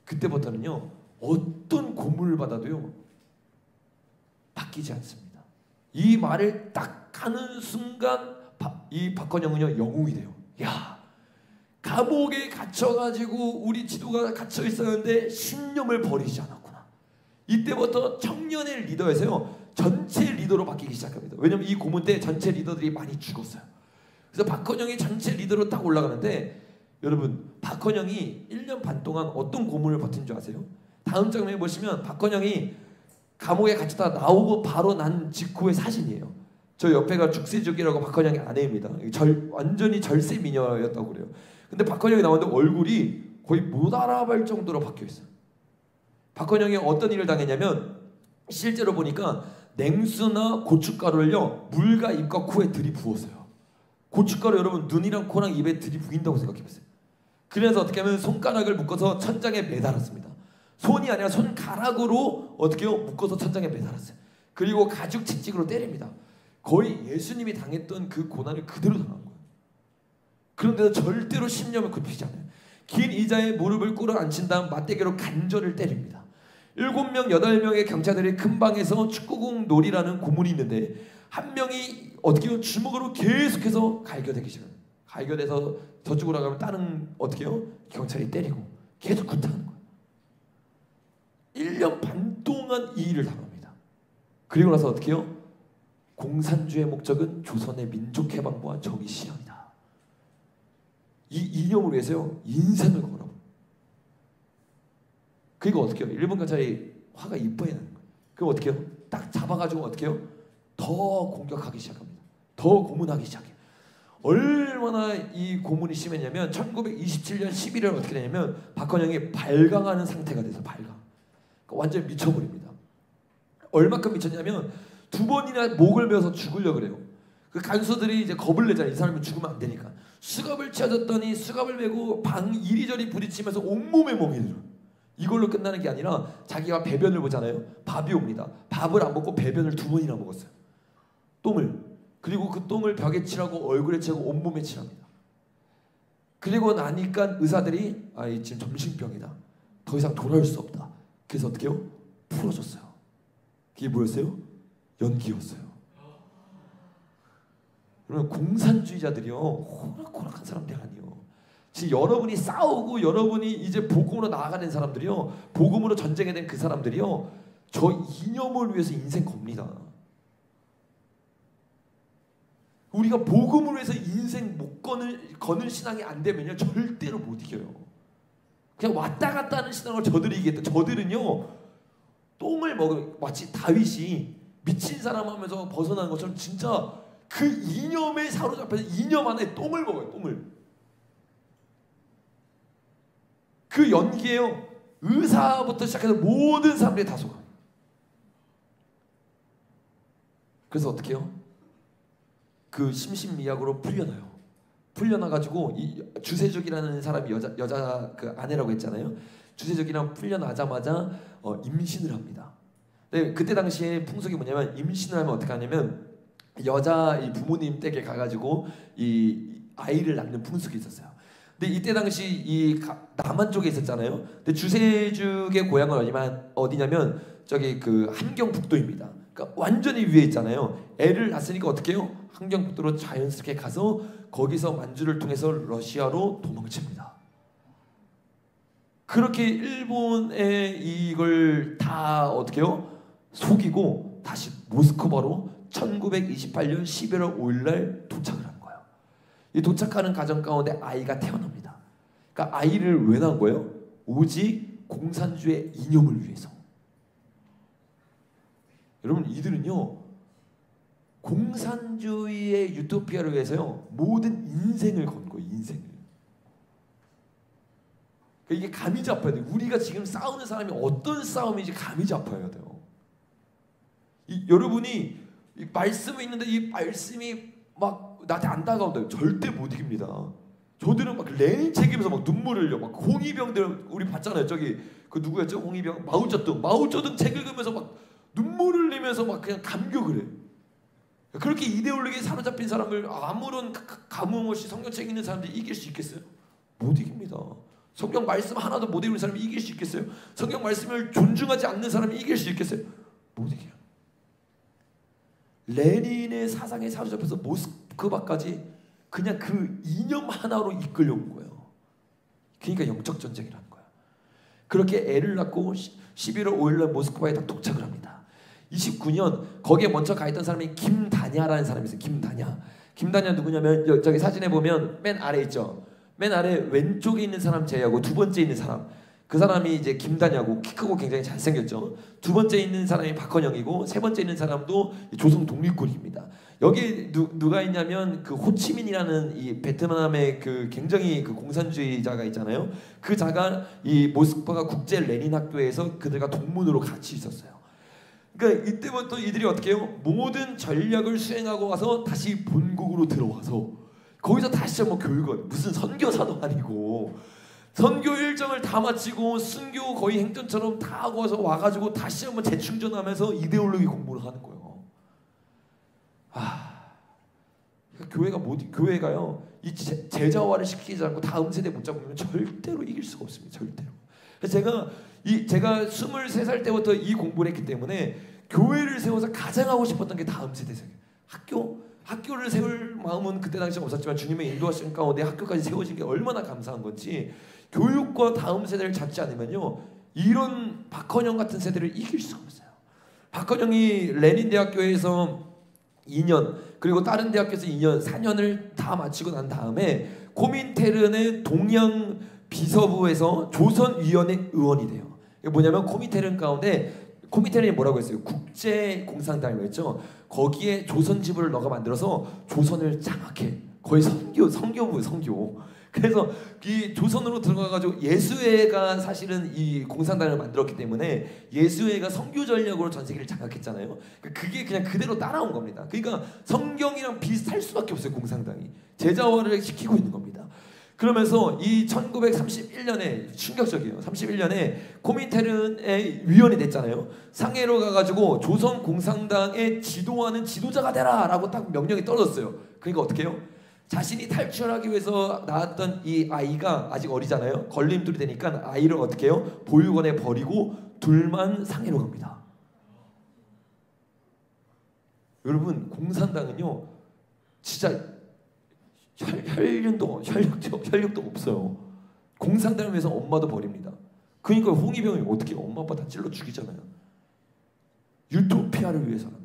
그때부터는요 어떤 고문을 받아도요 바뀌지 않습니다. 이 말을 딱 하는 순간 이 박헌영은요 영웅이 돼요. 야, 감옥에 갇혀가지고 우리 지도가 갇혀 있었는데 신념을 버리지 않았구나. 이때부터 청년의 리더에서요 전체 리더로 바뀌기 시작합니다. 왜냐면 이 고문 때 전체 리더들이 많이 죽었어요. 그래서 박헌영이 전체 리더로 딱 올라가는데, 여러분 박헌영이 1년 반 동안 어떤 고문을 버틴 줄 아세요? 다음 장면에 보시면 박헌영이 감옥에 갇혔다 나오고 바로 난 직후의 사진이에요. 저 옆에가 죽세죽이라고 박헌영의 아내입니다. 완전히 절세 미녀였다고 그래요. 근데 박헌영이 나오는데 얼굴이 거의 못 알아볼 정도로 바뀌어있어요. 박헌영이 어떤 일을 당했냐면 실제로 보니까 냉수나 고춧가루를요 물과 입과 코에 들이부었어요. 고춧가루 여러분 눈이랑 코랑 입에 들이부인다고 생각해보세요. 그래서 어떻게 하면 손가락을 묶어서 천장에 매달았습니다. 손이 아니라 손가락으로 어떻게요? 묶어서 천장에 매달았어요. 그리고 가죽 채찍으로 때립니다. 거의 예수님이 당했던 그 고난을 그대로 당한 거예요. 그런데도 절대로 신념을 굽히지 않아요. 긴 의자에 무릎을 꿇어 앉힌 다음 맞대기로 간절을 때립니다. 7명, 8명의 경찰들이 큰 방에서 축구공 놀이라는 고문이 있는데 한 명이 어떻게 해요? 주먹으로 계속해서 갈겨대기 시작합니다. 갈겨대서 저쪽으로 가면 다른 어떻게 해요? 경찰이 때리고 계속 구타하는 거예요. 1년 반 동안 이 일을 당합니다. 그리고 나서 어떻게 해요? 공산주의 목적은 조선의 민족 해방과 정의 실현이다. 이 이념을 위해서요 인생을 걸어. 그리고 어떻게 해요? 일본 경찰이 화가 이뻐야 하는 거예요. 그럼 어떻게 해요? 딱 잡아가지고 어떻게 해요? 더 공격하기 시작합니다. 더 고문하기 시작해요. 얼마나 이 고문이 심했냐면 1927년 11월 어떻게 되냐면 박헌영이 발광하는 상태가 돼서 발광. 완전 미쳐버립니다. 얼마큼 미쳤냐면 2번이나 목을 베어서 죽으려고 그래요. 그 간수들이 이제 겁을 내잖아요. 이 사람이 죽으면 안 되니까. 수갑을 채워줬더니 수갑을 메고 방 이리저리 부딪히면서 온몸에 멍이 들어요. 이걸로 끝나는 게 아니라 자기가 배변을 보잖아요. 밥이 옵니다. 밥을 안 먹고 배변을 2번이나 먹었어요. 똥을. 그리고 그 똥을 벽에 칠하고 얼굴에 칠하고 온몸에 칠합니다. 그리고 나니까 의사들이 이 지금 정신병이다. 더 이상 돌아올 수 없다. 그래서 어떻게 해요? 풀어줬어요. 그게 뭐였어요? 연기였어요. 그러면 공산주의자들이요 호락호락한 사람들이 아니요. 지금 여러분이 싸우고 여러분이 이제 복음으로 나아가는 사람들이요, 복음으로 전쟁에 된 그 사람들이요, 저 이념을 위해서 인생 겁니다. 우리가 복음을 위해서 인생 못 거는 신앙이 안 되면요, 절대로 못 이겨요. 그냥 왔다 갔다 하는 신앙을 저들이 이기겠다. 저들은요, 똥을 먹으면 마치 다윗이 미친 사람 하면서 벗어나는 것처럼 진짜 그 이념에 사로잡혀서 이념 안에 똥을 먹어요. 똥을. 그 연기에요, 의사부터 시작해서 모든 사람들이 다 속아요. 그래서 어떻게 해요? 그 심신미약으로 풀려나요. 풀려나가지고 이 주세족이라는 사람이 여자 그 아내라고 했잖아요. 주세족이랑 풀려나자마자 임신을 합니다. 근데 그때 당시에 풍속이 뭐냐면, 임신을 하면 어떻게 하냐면 여자 이 부모님 댁에 가가지고 이 아이를 낳는 풍속이 있었어요. 근데 이때 당시 이 남한 쪽에 있었잖아요. 근데 주세족의 고향은 어디냐면 저기 그 함경북도입니다. 그러니까 완전히 위에 있잖아요. 애를 낳았으니까 어떻게 해요? 함경북도로 자연스럽게 가서 거기서 만주를 통해서 러시아로 도망칩니다. 그렇게 일본에 이걸 다 어떻게 해요? 속이고 다시 모스크바로 1928년 11월 5일 날 도착을 한 거예요. 이 도착하는 과정 가운데 아이가 태어납니다. 그러니까 아이를 왜 낳은 거예요? 오직 공산주의 이념을 위해서. 여러분, 이들은요, 공산주의의 유토피아를 위해서요, 모든 인생을 건 거예요. 인생을. 그러니까 이게 감이 잡혀야 돼요. 우리가 지금 싸우는 사람이 어떤 싸움인지 감이 잡혀야 돼요. 여러분이 이 말씀이 있는데 이 말씀이 막 나한테 안 다가온다, 절대 못 이깁니다. 저들은 막 레닌 책임에서 막 눈물을 흘려. 막 홍위병들 우리 봤잖아요. 저기 그 누구였죠? 홍위병 마오쩌둥 책 읽으면서 막 눈물을 흘리면서 막 그냥 감격을 해. 그렇게 이데올로기에 사로잡힌 사람을 아무런 감흥 없이 성경책 읽는 사람들이 이길 수 있겠어요? 못 이깁니다. 성경 말씀 하나도 못 읽는 사람이 이길 수 있겠어요? 성경 말씀을 존중하지 않는 사람이 이길 수 있겠어요? 못 이겨요. 레닌의 사상에 사로잡혀서 모스크바까지 그냥 그 이념 하나로 이끌려온 거예요. 그러니까 영적 전쟁이라는 거예요. 그렇게 애를 낳고 11월 5일 날 모스크바에 딱 도착을 합니다. 29년 거기에 먼저 가 있던 사람이 김다냐라는 사람이 있어요. 김다냐 누구냐면 저기 사진에 보면 맨 아래 있죠. 맨 아래 왼쪽에 있는 사람 제외하고 두 번째 있는 사람, 그 사람이 이제 김다냐고, 키 크고 굉장히 잘생겼죠. 두 번째 있는 사람이 박헌영이고 세 번째 있는 사람도 조선 독립군입니다. 여기 누가 있냐면 그 호치민이라는 이 베트남의 그 굉장히 그 공산주의자가 있잖아요. 그 자가 이 모스크바 국제 레닌 학교에서 그들과 동문으로 같이 있었어요. 그러니까 이때부터 이들이 어떻게 해요? 모든 전략을 수행하고 와서 다시 본국으로 들어와서 거기서 다시 한번 교육을, 무슨 선교사도 아니고 선교 일정을 다 마치고 순교 거의 행전처럼 다 하고 와가지고 다시 한번 재충전하면서 이데올로기 공부를 하는 거예요. 교회가요, 이 제자화를 시키지 않고 다음 세대 못 잡으면 절대로 이길 수가 없습니다. 절대로. 그래서 제가 23살 때부터 이 공부를 했기 때문에 교회를 세워서 가장 하고 싶었던 게 다음 세대 세계. 학교를 세울 마음은 그때 당시에 없었지만 주님의 인도하신 가운데 학교까지 세워진 게 얼마나 감사한 건지, 교육과 다음 세대를 잡지 않으면요, 이런 박헌영 같은 세대를 이길 수가 없어요. 박헌영이 레닌 대학교에서 2년, 그리고 다른 대학교에서 2년, 4년을 다 마치고 난 다음에 코민테른의 동양 비서부에서 조선위원회 의원이 돼요. 이게 뭐냐면 코민테른이 뭐라고 했어요? 국제공산당이라고 했죠. 거기에 조선 지부를 너가 만들어서 조선을 장악해. 거의 성교. 그래서 이 조선으로 들어가가지고 예수회가 사실은 이 공산당을 만들었기 때문에 예수회가 성교 전략으로 전 세계를 장악했잖아요. 그게 그냥 그대로 따라온 겁니다. 그러니까 성경이랑 비슷할 수밖에 없어요. 공산당이 제자화를 시키고 있는 겁니다. 그러면서 이 1931년에 충격적이에요. 31년에 코민테른의 위원이 됐잖아요. 상해로 가가지고 조선 공산당의 지도하는 지도자가 되라라고 딱 명령이 떨어졌어요. 그러니까 어떻게 해요? 자신이 탈출하기 위해서 낳았던 이 아이가 아직 어리잖아요. 걸림돌이 되니까 아이를 어떻게 해요? 보육원에 버리고 둘만 상해로 갑니다. 여러분, 공산당은요, 진짜 혈육도 없어요. 공산당을 위해서 엄마도 버립니다. 그러니까 홍위병이 어떻게 엄마 아빠 다 찔러 죽이잖아요. 유토피아를 위해서는.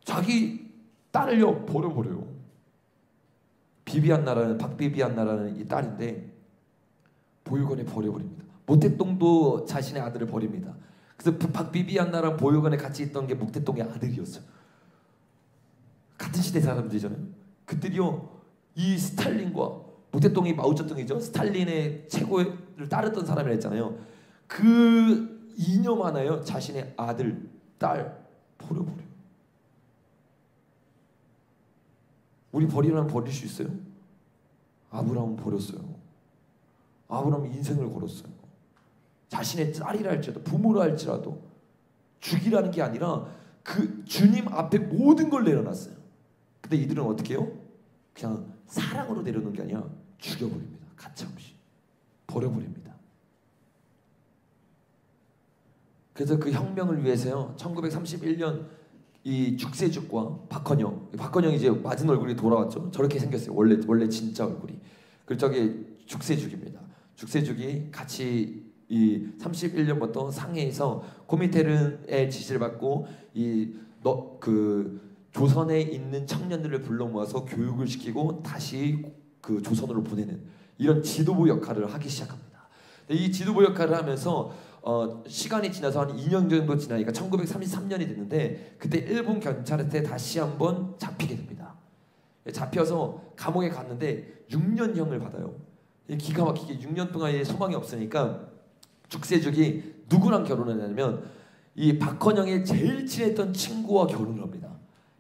자기 딸을요 버려버려요. 비비안나라는 박비비안나라는 이 딸인데 보육원에 버려버립니다. 모태똥도 자신의 아들을 버립니다. 그래서 박비비안나랑 보육원에 같이 있던 게 모태똥의 아들이었어요. 같은 시대 사람들이잖아요. 그들이요 이 스탈린과 모태똥이 마오쩌둥이죠. 스탈린의 최고를 따르던 사람이라 했잖아요. 그 이념 하나요 자신의 아들, 딸 버려버려요. 우리 버리라면 버릴 수 있어요? 아브라함은 버렸어요. 아브라함은 인생을 걸었어요. 자신의 딸이라 할지라도 부모라 할지라도 죽이라는 게 아니라 그 주님 앞에 모든 걸 내려놨어요. 근데 이들은 어떻게 해요? 그냥 사랑으로 내려놓는 게 아니라 죽여버립니다. 가차없이 버려버립니다. 그래서 그 혁명을 위해서요 1931년 이 죽세죽과 박헌영이 이제 맞은 얼굴이 돌아왔죠. 저렇게 생겼어요. 원래 진짜 얼굴이. 그리고 저게 죽세죽입니다. 죽세죽이 같이 이 31년부터 상해에서 고민테른의 지시를 받고 그 조선에 있는 청년들을 불러 모아서 교육을 시키고 다시 그 조선으로 보내는 이런 지도부 역할을 하기 시작합니다. 이 지도부 역할을 하면서 시간이 지나서 한 2년 정도 지나니까 1933년이 됐는데 그때 일본 경찰한테 다시 한번 잡히게 됩니다. 잡혀서 감옥에 갔는데 6년형을 받아요. 기가 막히게 6년 동안 소망이 없으니까 죽세죽이 누구랑 결혼을 하냐면 이 박헌영의 제일 친했던 친구와 결혼을 합니다.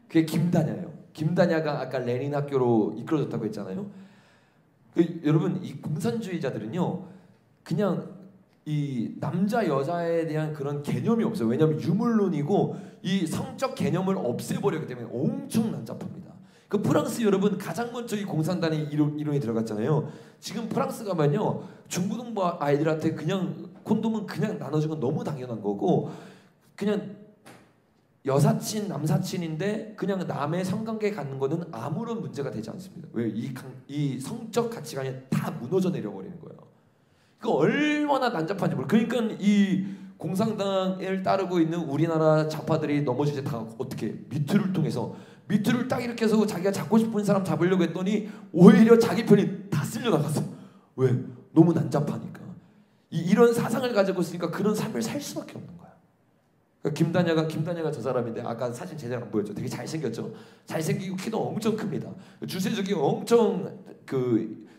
그게 김다냐예요. 김다냐가 아까 레닌 학교로 이끌어졌다고 했잖아요. 여러분 이 공산주의자들은요 그냥 이 남자 여자에 대한 그런 개념이 없어요. 왜냐하면 유물론이고 이 성적 개념을 없애버렸기 때문에 엄청 난잡합니다. 그 프랑스 여러분 가장 먼저 이 공산당의 이론이 들어갔잖아요. 지금 프랑스 가면요 중고등부 아이들한테 그냥 콘돔은 그냥 나눠주는 건 너무 당연한 거고 그냥 여사친 남사친인데 그냥 남의 성관계 갖는 거는 아무런 문제가 되지 않습니다. 왜? 이 성적 가치관이 다 무너져 내려버리는 거예요. 그 얼마나 난잡한지 몰라요. 그러니까 이 공산당을 따르고 있는 우리나라 좌파들이 넘어질 때 다 어떻게 미투를 통해서 미투를 딱 이렇게 해서 자기가 잡고 싶은 사람 잡으려고 했더니 오히려 자기 편이 다 쓸려나갔어. 왜? 너무 난잡하니까. 이런 사상을 가지고 있으니까 그런 삶을 살 수밖에 없는 거야. 그러니까 김다냐가 저 사람인데 아까 사진 제대로 안 보였죠. 되게 잘생겼죠. 잘생기고 키도 엄청 큽니다. 주세죽이 엄청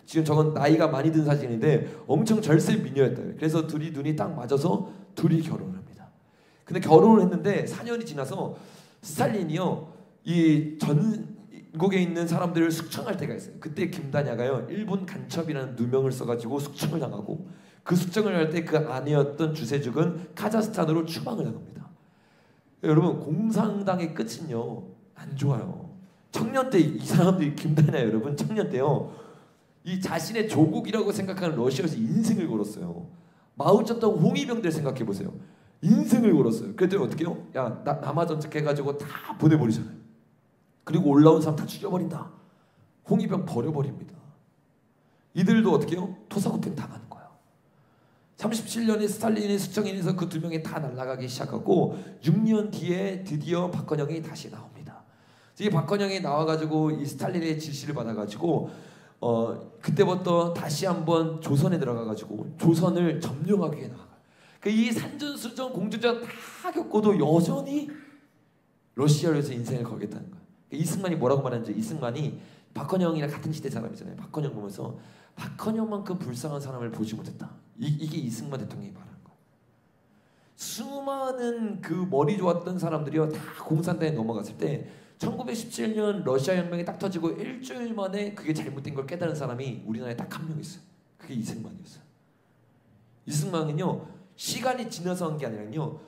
지금 저건 나이가 많이 든 사진인데 엄청 절세 미녀였대요. 그래서 둘이 눈이 딱 맞아서 둘이 결혼을 합니다. 근데 결혼을 했는데 4년이 지나서 스탈린이요 이 전국에 있는 사람들을 숙청할 때가 있어요. 그때 김다냐가요 일본 간첩이라는 누명을 써가지고 숙청을 당하고 그 숙청을 할 때 그 아내였던 주세죽은 카자흐스탄으로 추방을 당합니다. 여러분 공산당의 끝은요 안 좋아요. 청년 때 이 사람들이 김다냐 여러분 청년 때요 이 자신의 조국이라고 생각하는 러시아에서 인생을 걸었어요. 마오쩌둥 홍위병들 생각해 보세요. 인생을 걸었어요. 그랬더니 어떻게 해요? 야 남아 전책해가지고 다 보내버리잖아요. 그리고 올라온 사람 다 죽여버린다. 홍위병 버려버립니다. 이들도 어떻게 해요? 토사구팽 당하는 거예요. 37년에 스탈린의 숙청인에서 그 두 명이 다 날아가기 시작하고 6년 뒤에 드디어 박헌영이 다시 나옵니다. 이 박헌영이 나와가지고 이 스탈린의 지시를 받아가지고 그때부터 다시 한번 조선에 들어가가지고 조선을 점령하기 위해 나가요. 이 산전수전 공주전 다 겪고도 여전히 러시아를 위해서 인생을 걸겠다는 거예요. 이승만이 뭐라고 말하는지 이승만이 박헌영이랑 같은 시대 사람이잖아요. 박헌영 보면서 박헌영만큼 불쌍한 사람을 보지 못했다. 이게 이승만 대통령이 말한 거예요. 수많은 그 머리 좋았던 사람들이요 다 공산당에 넘어갔을 때 1917년 러시아 혁명이 딱 터지고 일주일 만에 그게 잘못된 걸 깨달은 사람이 우리나라에 딱 한 명 있어요. 그게 이승만이었어요. 이승만은요 시간이 지나서 한 게 아니라요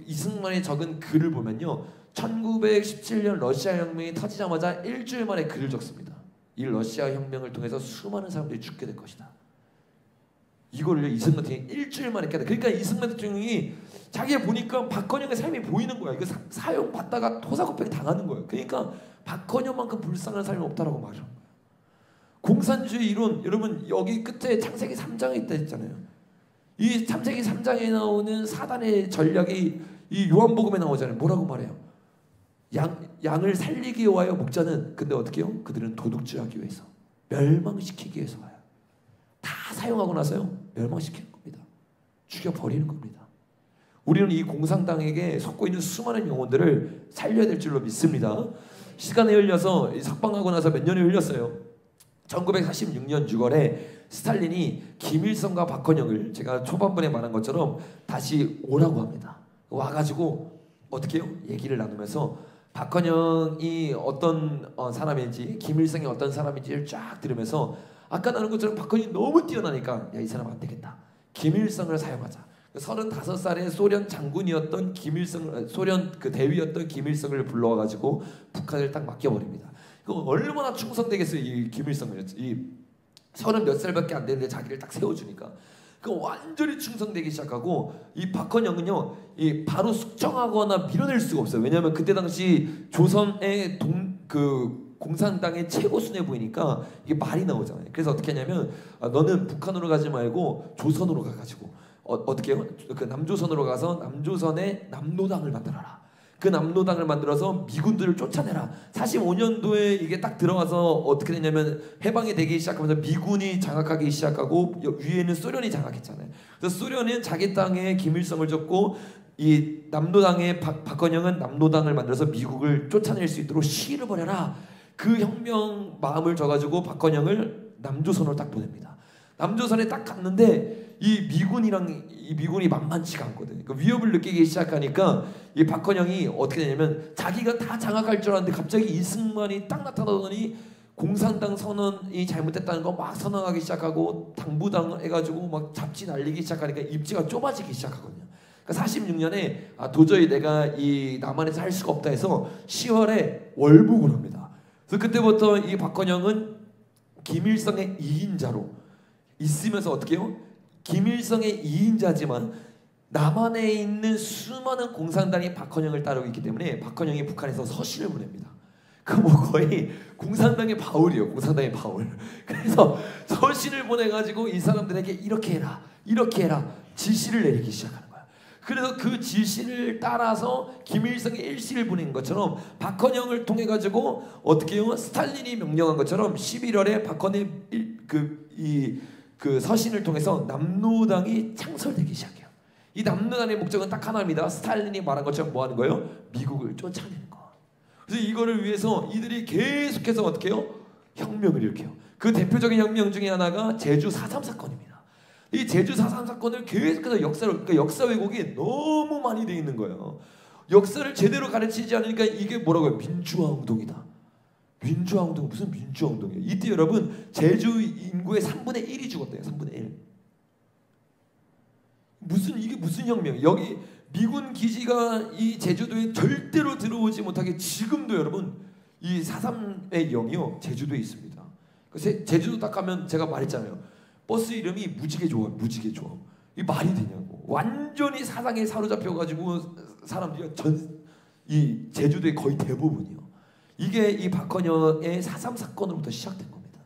이승만이 적은 글을 보면요 1917년 러시아 혁명이 터지자마자 일주일 만에 글을 적습니다. 이 러시아 혁명을 통해서 수많은 사람들이 죽게 될 것이다. 이거를 이승만 대통령이 일주일 만에 깨달아. 그러니까 이승만 대통령이 자기가 보니까 박헌영의 삶이 보이는 거야. 이거 사형받다가 토사구팽 당하는 거예요. 그러니까 박헌영만큼 불쌍한 삶이 없다라고 말해요. 공산주의 이론, 여러분 여기 끝에 창세기 3장에 있다 했잖아요. 이 창세기 3장에 나오는 사단의 전략이 이 요한복음에 나오잖아요. 뭐라고 말해요? 양을 살리기 위하여 목자는 근데 어떻게 해요? 그들은 도둑질하기 위해서, 멸망시키기 위해서 와요. 다 사용하고 나서요 멸망시키는 겁니다. 죽여버리는 겁니다. 우리는 이 공산당에게 속고 있는 수많은 영혼들을 살려야 될 줄로 믿습니다. 시간이 흘려서 석방하고 나서 몇 년이 흘렸어요. 1946년 6월에 스탈린이 김일성과 박헌영을 제가 초반부에 말한 것처럼 다시 오라고 합니다. 와가지고 어떻게 해요? 얘기를 나누면서 박헌영이 어떤 사람인지, 김일성이 어떤 사람인지를 쫙 들으면서 아까 나눈 것처럼 박헌영이 너무 뛰어나니까 야, 이 사람 안 되겠다. 김일성을 사용하자. 35살의 소련 장군이었던 김일성, 소련 그 대위였던 김일성을 불러와가지고 북한을 딱 맡겨버립니다. 그 얼마나 충성되겠어요, 이 김일성을. 이 30몇 살밖에 안 되는데 자기를 딱 세워주니까 그 완전히 충성되기 시작하고, 이 박헌영은요, 이 바로 숙청하거나 밀어낼 수가 없어요. 왜냐하면 그때 당시 조선의 그 공산당의 최고 수뇌부이니까 이게 말이 나오잖아요. 그래서 어떻게 하냐면 너는 북한으로 가지 말고 조선으로 가가지고 어떻게 해요? 그 남조선으로 가서 남조선의 남노당을 만들어라. 그 남노당을 만들어서 미군들을 쫓아내라. 45년도에 이게 딱 들어와서 어떻게 되냐면 해방이 되기 시작하면서 미군이 장악하기 시작하고 위에는 소련이 장악했잖아요. 그래서 소련은 자기 땅에 김일성을 줬고 이 남노당의 박헌영은 남노당을 만들어서 미국을 쫓아낼 수 있도록 시위를 벌여라. 그 혁명 마음을 줘가지고 박헌영을 남조선으로 딱 보냅니다. 남조선에 딱 갔는데 이 미군이 만만치가 않거든. 그 위협을 느끼기 시작하니까 이 박헌영이 어떻게 되냐면 자기가 다 장악할 줄 알았는데 갑자기 이승만이 딱 나타나더니 공산당 선언이 잘못됐다는 거 막 선언하기 시작하고 당부당 해가지고 막 잡지 날리기 시작하니까 입지가 좁아지기 시작하거든요. 그러니까 46년에 도저히 내가 이 남한에서 할 수가 없다 해서 10월에 월북을 합니다. 그래서 그때부터 이 박헌영은 김일성의 2인자로 있으면서 어떻게 해요? 김일성의 2인자지만 남한에 있는 수많은 공산당이 박헌영을 따르고 있기 때문에 박헌영이 북한에서 서신을 보냅니다. 그 뭐 거의 공산당의 바울이에요. 공산당의 바울. 그래서 서신을 보내가지고 이 사람들에게 이렇게 해라, 이렇게 해라 지시를 내리기 시작하는 거야. 그래서 그 지시를 따라서 김일성이 일시를 보낸 것처럼 박헌영을 통해 가지고 어떻게 해요? 스탈린이 명령한 것처럼 11월에 박헌의 그 서신을 통해서 남노당이 창설되기 시작해요. 이 남노당의 목적은 딱 하나입니다. 스탈린이 말한 것처럼 뭐 하는 거예요? 미국을 쫓아내는 거. 그래서 이거를 위해서 이들이 계속해서 어떻게 해요? 혁명을 일으켜요. 그 대표적인 혁명 중에 하나가 제주 4.3 사건입니다. 이 제주 4.3 사건을 계속해서 그러니까 역사 왜곡이 너무 많이 돼 있는 거예요. 역사를 제대로 가르치지 않으니까 이게 뭐라고요? 민주화 운동이다. 민주화 운동, 무슨 민주화 운동이에요? 이때 여러분 제주 인구의 3분의 1이 죽었대요. 3분의 1. 이게 무슨 혁명이에요? 여기 미군 기지가 이 제주도에 절대로 들어오지 못하게 지금도 여러분 이 4.3의 0이요 제주도에 있습니다. 제주도 딱 가면 제가 말했잖아요. 버스 이름이 무지개 조합, 무지개 조합. 이 말이 되냐고. 완전히 사상에 사로잡혀가지고 사람들이 이 제주도의 거의 대부분이요. 이게 이 박헌영의 4.3 사건으로부터 시작된 겁니다.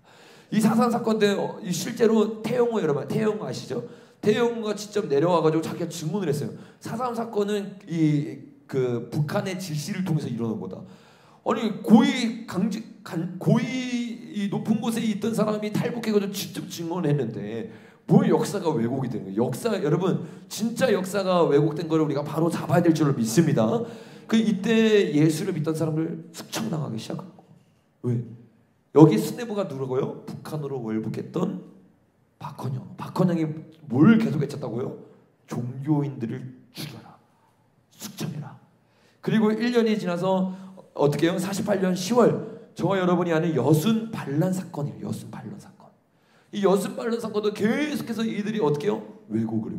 이 4.3 사건 때 실제로 태영호 여러분, 태영호 아시죠? 태영호가 직접 내려와가지고 자기가 증언을 했어요. 4.3 사건은 그 북한의 지시를 통해서 일어난 거다. 아니 고위 높은 곳에 있던 사람이 탈북해가지고 직접 증언을 했는데 뭘 역사가 왜곡이 되는 거예요? 역사 여러분 진짜 역사가 왜곡된 거를 우리가 바로 잡아야 될 줄로 믿습니다. 그 이때 예수를 믿던 사람을 숙청당하기 시작하고 왜? 여기 수뇌부가 누구고요? 북한으로 월북했던 박헌영이 뭘 계속 외쳤다고요? 종교인들을 죽여라, 숙청해라. 그리고 1년이 지나서 어떻게 해요? 48년 10월 저와 여러분이 아는 여순 반란 사건이에요. 여순 반란 사건. 이 여순 반란 사건도 계속해서 이들이 어떻게 해요? 왜곡을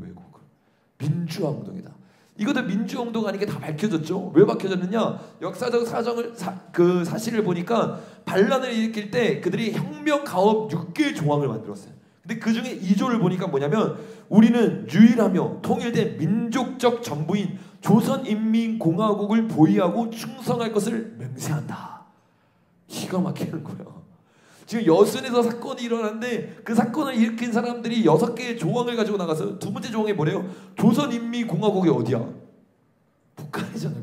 민주화 운동이다. 이것도 민주화 운동 아닌 게 다 밝혀졌죠. 왜 밝혀졌느냐? 역사적 사실을 보니까 반란을 일으킬 때 그들이 혁명 가업 6개 조항을 만들었어요. 근데 그 중에 2조를 보니까 뭐냐면 우리는 유일하며 통일된 민족적 전부인 조선인민공화국을 보위하고 충성할 것을 맹세한다. 기가 막히는 거예요. 지금 여순에서 사건이 일어났는데 그 사건을 일으킨 사람들이 6개의 조항을 가지고 나가서 두 번째 조항이 뭐래요? 조선인민공화국이 어디야? 북한이잖아요.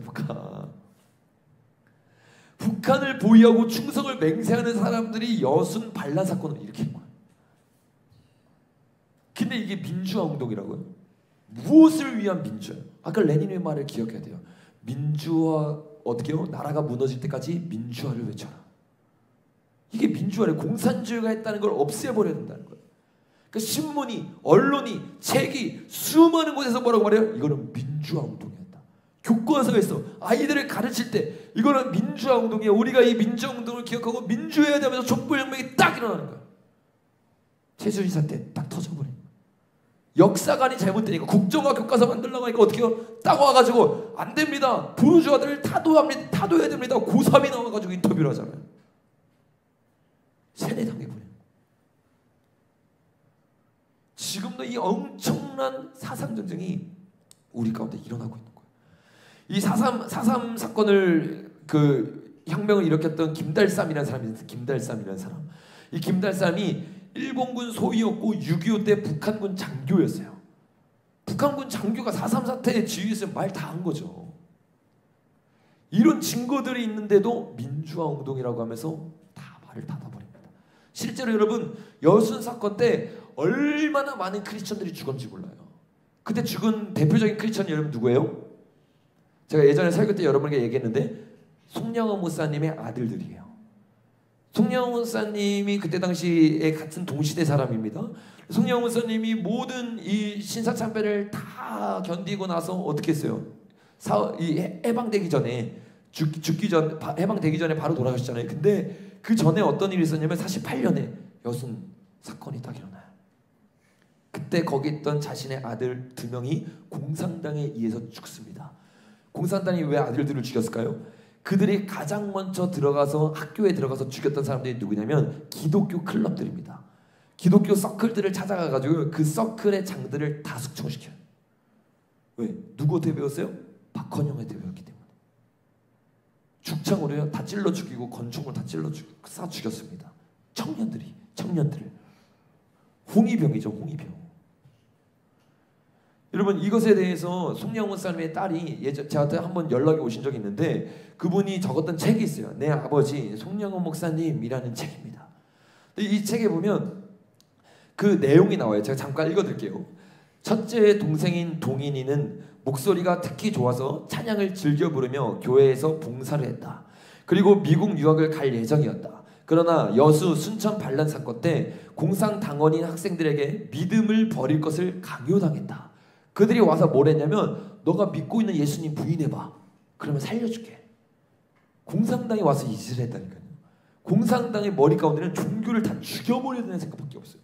북한을 보위하고 충성을 맹세하는 사람들이 여순 반란 사건을 일으킨 거예요. 근데 이게 민주화 운동이라고요? 무엇을 위한 민주화예요? 아까 레닌의 말을 기억해야 돼요. 민주화 어떻게요? 나라가 무너질 때까지 민주화를 외쳐라. 이게 민주화를 공산주의가 했다는 걸 없애버려야 된다는 거예요. 그러니까 신문이, 언론이, 책이 수많은 곳에서 뭐라고 말해요? 이거는 민주화 운동이었다. 교과서에서 아이들을 가르칠 때 이거는 민주화 운동이야. 우리가 이 민주화 운동을 기억하고 민주해야 되면서 촛불혁명이 딱 일어나는 거예요. 제주시 사태 딱 터져버린 거예요. 역사관이 잘못되니까 국정화 교과서 만들려고 하니까 어떻게 해요? 딱 와가지고 안 됩니다. 부르주아들을 타도해야 됩니다. 고3이 나와가지고 인터뷰를 하잖아요. 세뇌당해버려요. 지금도 이 엄청난 사상전쟁이 우리 가운데 일어나고 있는 거예요. 이 4.3 사건을 혁명을 일으켰던 김달삼이라는 사람이 있어요. 김달삼이라는 사람. 이 김달삼이 일본군 소위였고 6.25 때 북한군 장교였어요. 북한군 장교가 4.3 사태에 지휘했으면 말 다 한 거죠. 이런 증거들이 있는데도 민주화 운동이라고 하면서 다 말을 닫아버립니다. 실제로 여러분 여순 사건 때 얼마나 많은 크리스천들이 죽었는지 몰라요. 그때 죽은 대표적인 크리스천이 여러분 누구예요? 제가 예전에 설교 때 여러분에게 얘기했는데 송영호 목사님의 아들들이에요. 송영호 목사님이 그때 당시에 같은 동시대 사람입니다. 송영호 목사님이 모든 이 신사참배를 다 견디고 나서 어떻게 했어요? 해방되기 전에 해방되기 전에 바로 돌아가셨잖아요. 근데 그 전에 어떤 일이 있었냐면 48년에 여순 사건이 딱 일어나요. 그때 거기 있던 자신의 아들 2명이 공산당에 의해서 죽습니다. 공산당이 왜 아들들을 죽였을까요? 그들이 가장 먼저 들어가서 학교에 들어가서 죽였던 사람들이 누구냐면 기독교 클럽들입니다. 기독교 서클들을 찾아가가지고 그 서클의 장들을 다 숙청시켜요. 왜? 누구한테 배웠어요? 박헌영한테 배웠기 때문에. 죽창으로요 다 찔러 죽이고 권총으로 다 찔러 쏴 죽였습니다. 청년들을. 홍위병이죠. 홍위병. 여러분 이것에 대해서 송영호 목사님의 딸이 저한테 한번 연락이 오신 적이 있는데 그분이 적었던 책이 있어요. 내 아버지 송영호 목사님이라는 책입니다. 근데 이 책에 보면 그 내용이 나와요. 제가 잠깐 읽어드릴게요. 첫째 동생인 동인이는 목소리가 특히 좋아서 찬양을 즐겨 부르며 교회에서 봉사를 했다. 그리고 미국 유학을 갈 예정이었다. 그러나 여수 순천 반란 사건 때 공산당원인 학생들에게 믿음을 버릴 것을 강요당했다. 그들이 와서 뭘 했냐면 너가 믿고 있는 예수님 부인해봐. 그러면 살려줄게. 공산당이 와서 이 짓을 했다니까요. 공산당의 머리 가운데는 종교를 다 죽여버려야 되는 생각밖에 없어요.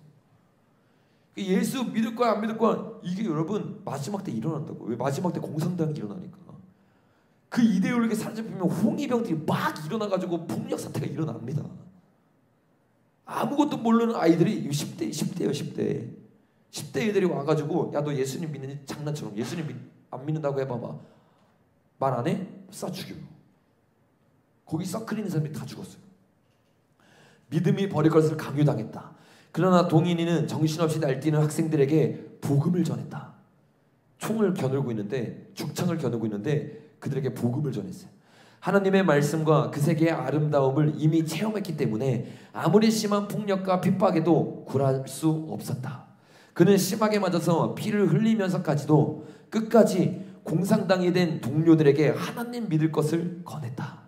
예수 믿을 거야 안 믿을 거야 이게 여러분 마지막 때 일어난다고. 왜 마지막 때 공산당이 일어나니까. 그 이데올로기 사라지면 홍위병들이 막 일어나가지고 폭력 사태가 일어납니다. 아무것도 모르는 아이들이 10대예요 10대 애들이 와가지고 야 너 예수님 믿는지 장난처럼 예수님 안 믿는다고 해봐봐. 말 안 해? 쏴 죽여요. 거기 서클 있는 사람이 다 죽었어요. 믿음이 버릴 것을 강요당했다. 그러나 동인이는 정신없이 날뛰는 학생들에게 복음을 전했다. 총을 겨누고 있는데 죽창을 겨누고 있는데 그들에게 복음을 전했어요. 하나님의 말씀과 그 세계의 아름다움을 이미 체험했기 때문에 아무리 심한 폭력과 핍박에도 굴할 수 없었다. 그는 심하게 맞아서 피를 흘리면서까지도 끝까지 공산당이 된 동료들에게 하나님 믿을 것을 권했다.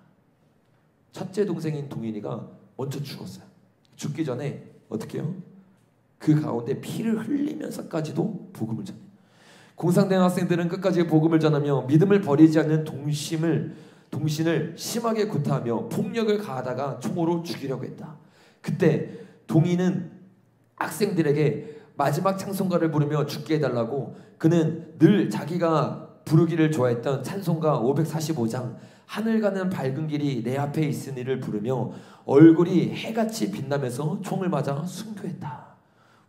첫째 동생인 동인이가 먼저 죽었어요. 죽기 전에 어떻게 해요? 그 가운데 피를 흘리면서까지도 복음을 전해요. 공산당 학생들은 끝까지 복음을 전하며 믿음을 버리지 않는 동신을 심하게 구타하며 폭력을 가하다가 총으로 죽이려고 했다. 그때 동인은 학생들에게 마지막 찬송가를 부르며 죽게 해달라고 그는 늘 자기가 부르기를 좋아했던 찬송가 545장 하늘 가는 밝은 길이 내 앞에 있으니를 부르며 얼굴이 해같이 빛나면서 총을 맞아 순교했다.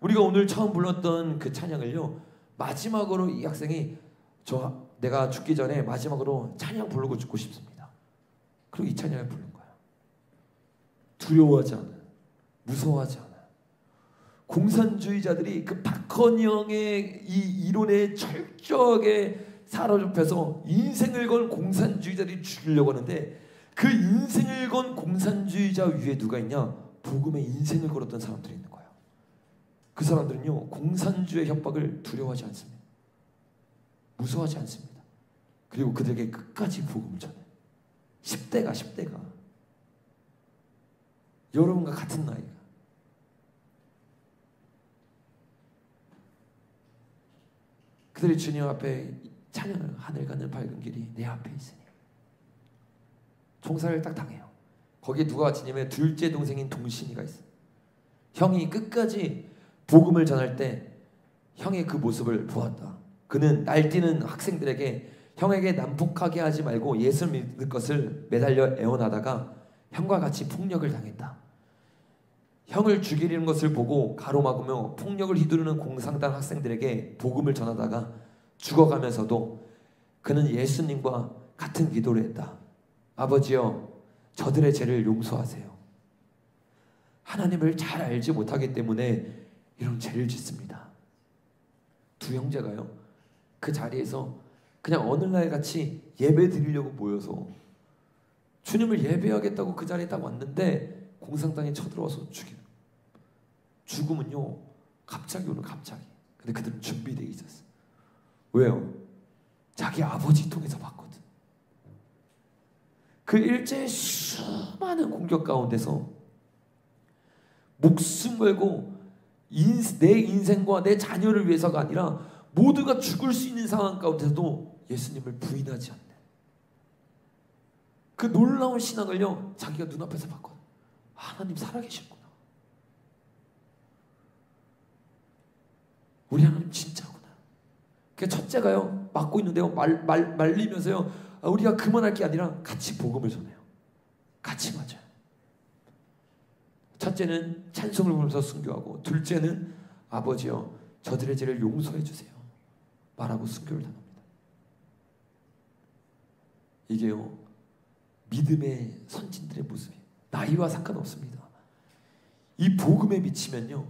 우리가 오늘 처음 불렀던 그 찬양을요, 마지막으로 이 학생이 내가 죽기 전에 마지막으로 찬양 부르고 죽고 싶습니다. 그리고 이 찬양을 부른 거야. 두려워하지 않아, 무서워하지 않아. 공산주의자들이 그 박헌영의 이 이론에 철저하게 사로잡혀서 인생을 건 공산주의자들이 죽이려고 하는데, 그 인생을 건 공산주의자 위에 누가 있냐? 복음의 인생을 걸었던 사람들이 있는 거예요. 그 사람들은요, 공산주의 협박을 두려워하지 않습니다. 무서워하지 않습니다. 그리고 그들에게 끝까지 복음을 전해. 10대가 여러분과 같은 나이가 그들이 주님 앞에 찬양을 하늘 가는 밝은 길이 내 앞에 있으니 총살을 딱 당해요. 거기에 누가 왔냐면 둘째 동생인 동신이가 있어요. 형이 끝까지 복음을 전할 때 형의 그 모습을 보았다. 그는 날뛰는 학생들에게 형에게 난폭하게 하지 말고 예수를 믿을 것을 매달려 애원하다가 형과 같이 폭력을 당했다. 형을 죽이려는 것을 보고 가로막으며 폭력을 휘두르는 공산당 학생들에게 복음을 전하다가 죽어가면서도 그는 예수님과 같은 기도를 했다. 아버지여, 저들의 죄를 용서하세요. 하나님을 잘 알지 못하기 때문에 이런 죄를 짓습니다. 두 형제가요, 그 자리에서 그냥 어느 날 같이 예배 드리려고 모여서 주님을 예배하겠다고 그 자리에 딱 왔는데 공산당이 쳐들어와서 죽음은요 갑자기 오는, 갑자기. 근데 그들은 준비되어 있었어. 왜요? 자기 아버지 통해서 봤거든. 그 일제의 수많은 공격 가운데서 목숨 걸고 내 인생과 내 자녀를 위해서가 아니라 모두가 죽을 수 있는 상황 가운데서도 예수님을 부인하지 않네. 그 놀라운 신앙을요 자기가 눈앞에서 봤거든. 하나님 살아계셨구나. 우리 하나님 진짜구나. 그 첫째가요 맞고 있는데요 말리면서요 우리가 그만할 게 아니라 같이 복음을 전해요. 같이 맞아요. 첫째는 찬송을 부르면서 순교하고, 둘째는 아버지여 저들의 죄를 용서해 주세요 말하고 순교를 당합니다. 이게요 믿음의 선진들의 모습이에요. 나이와 상관없습니다. 이 복음에 미치면요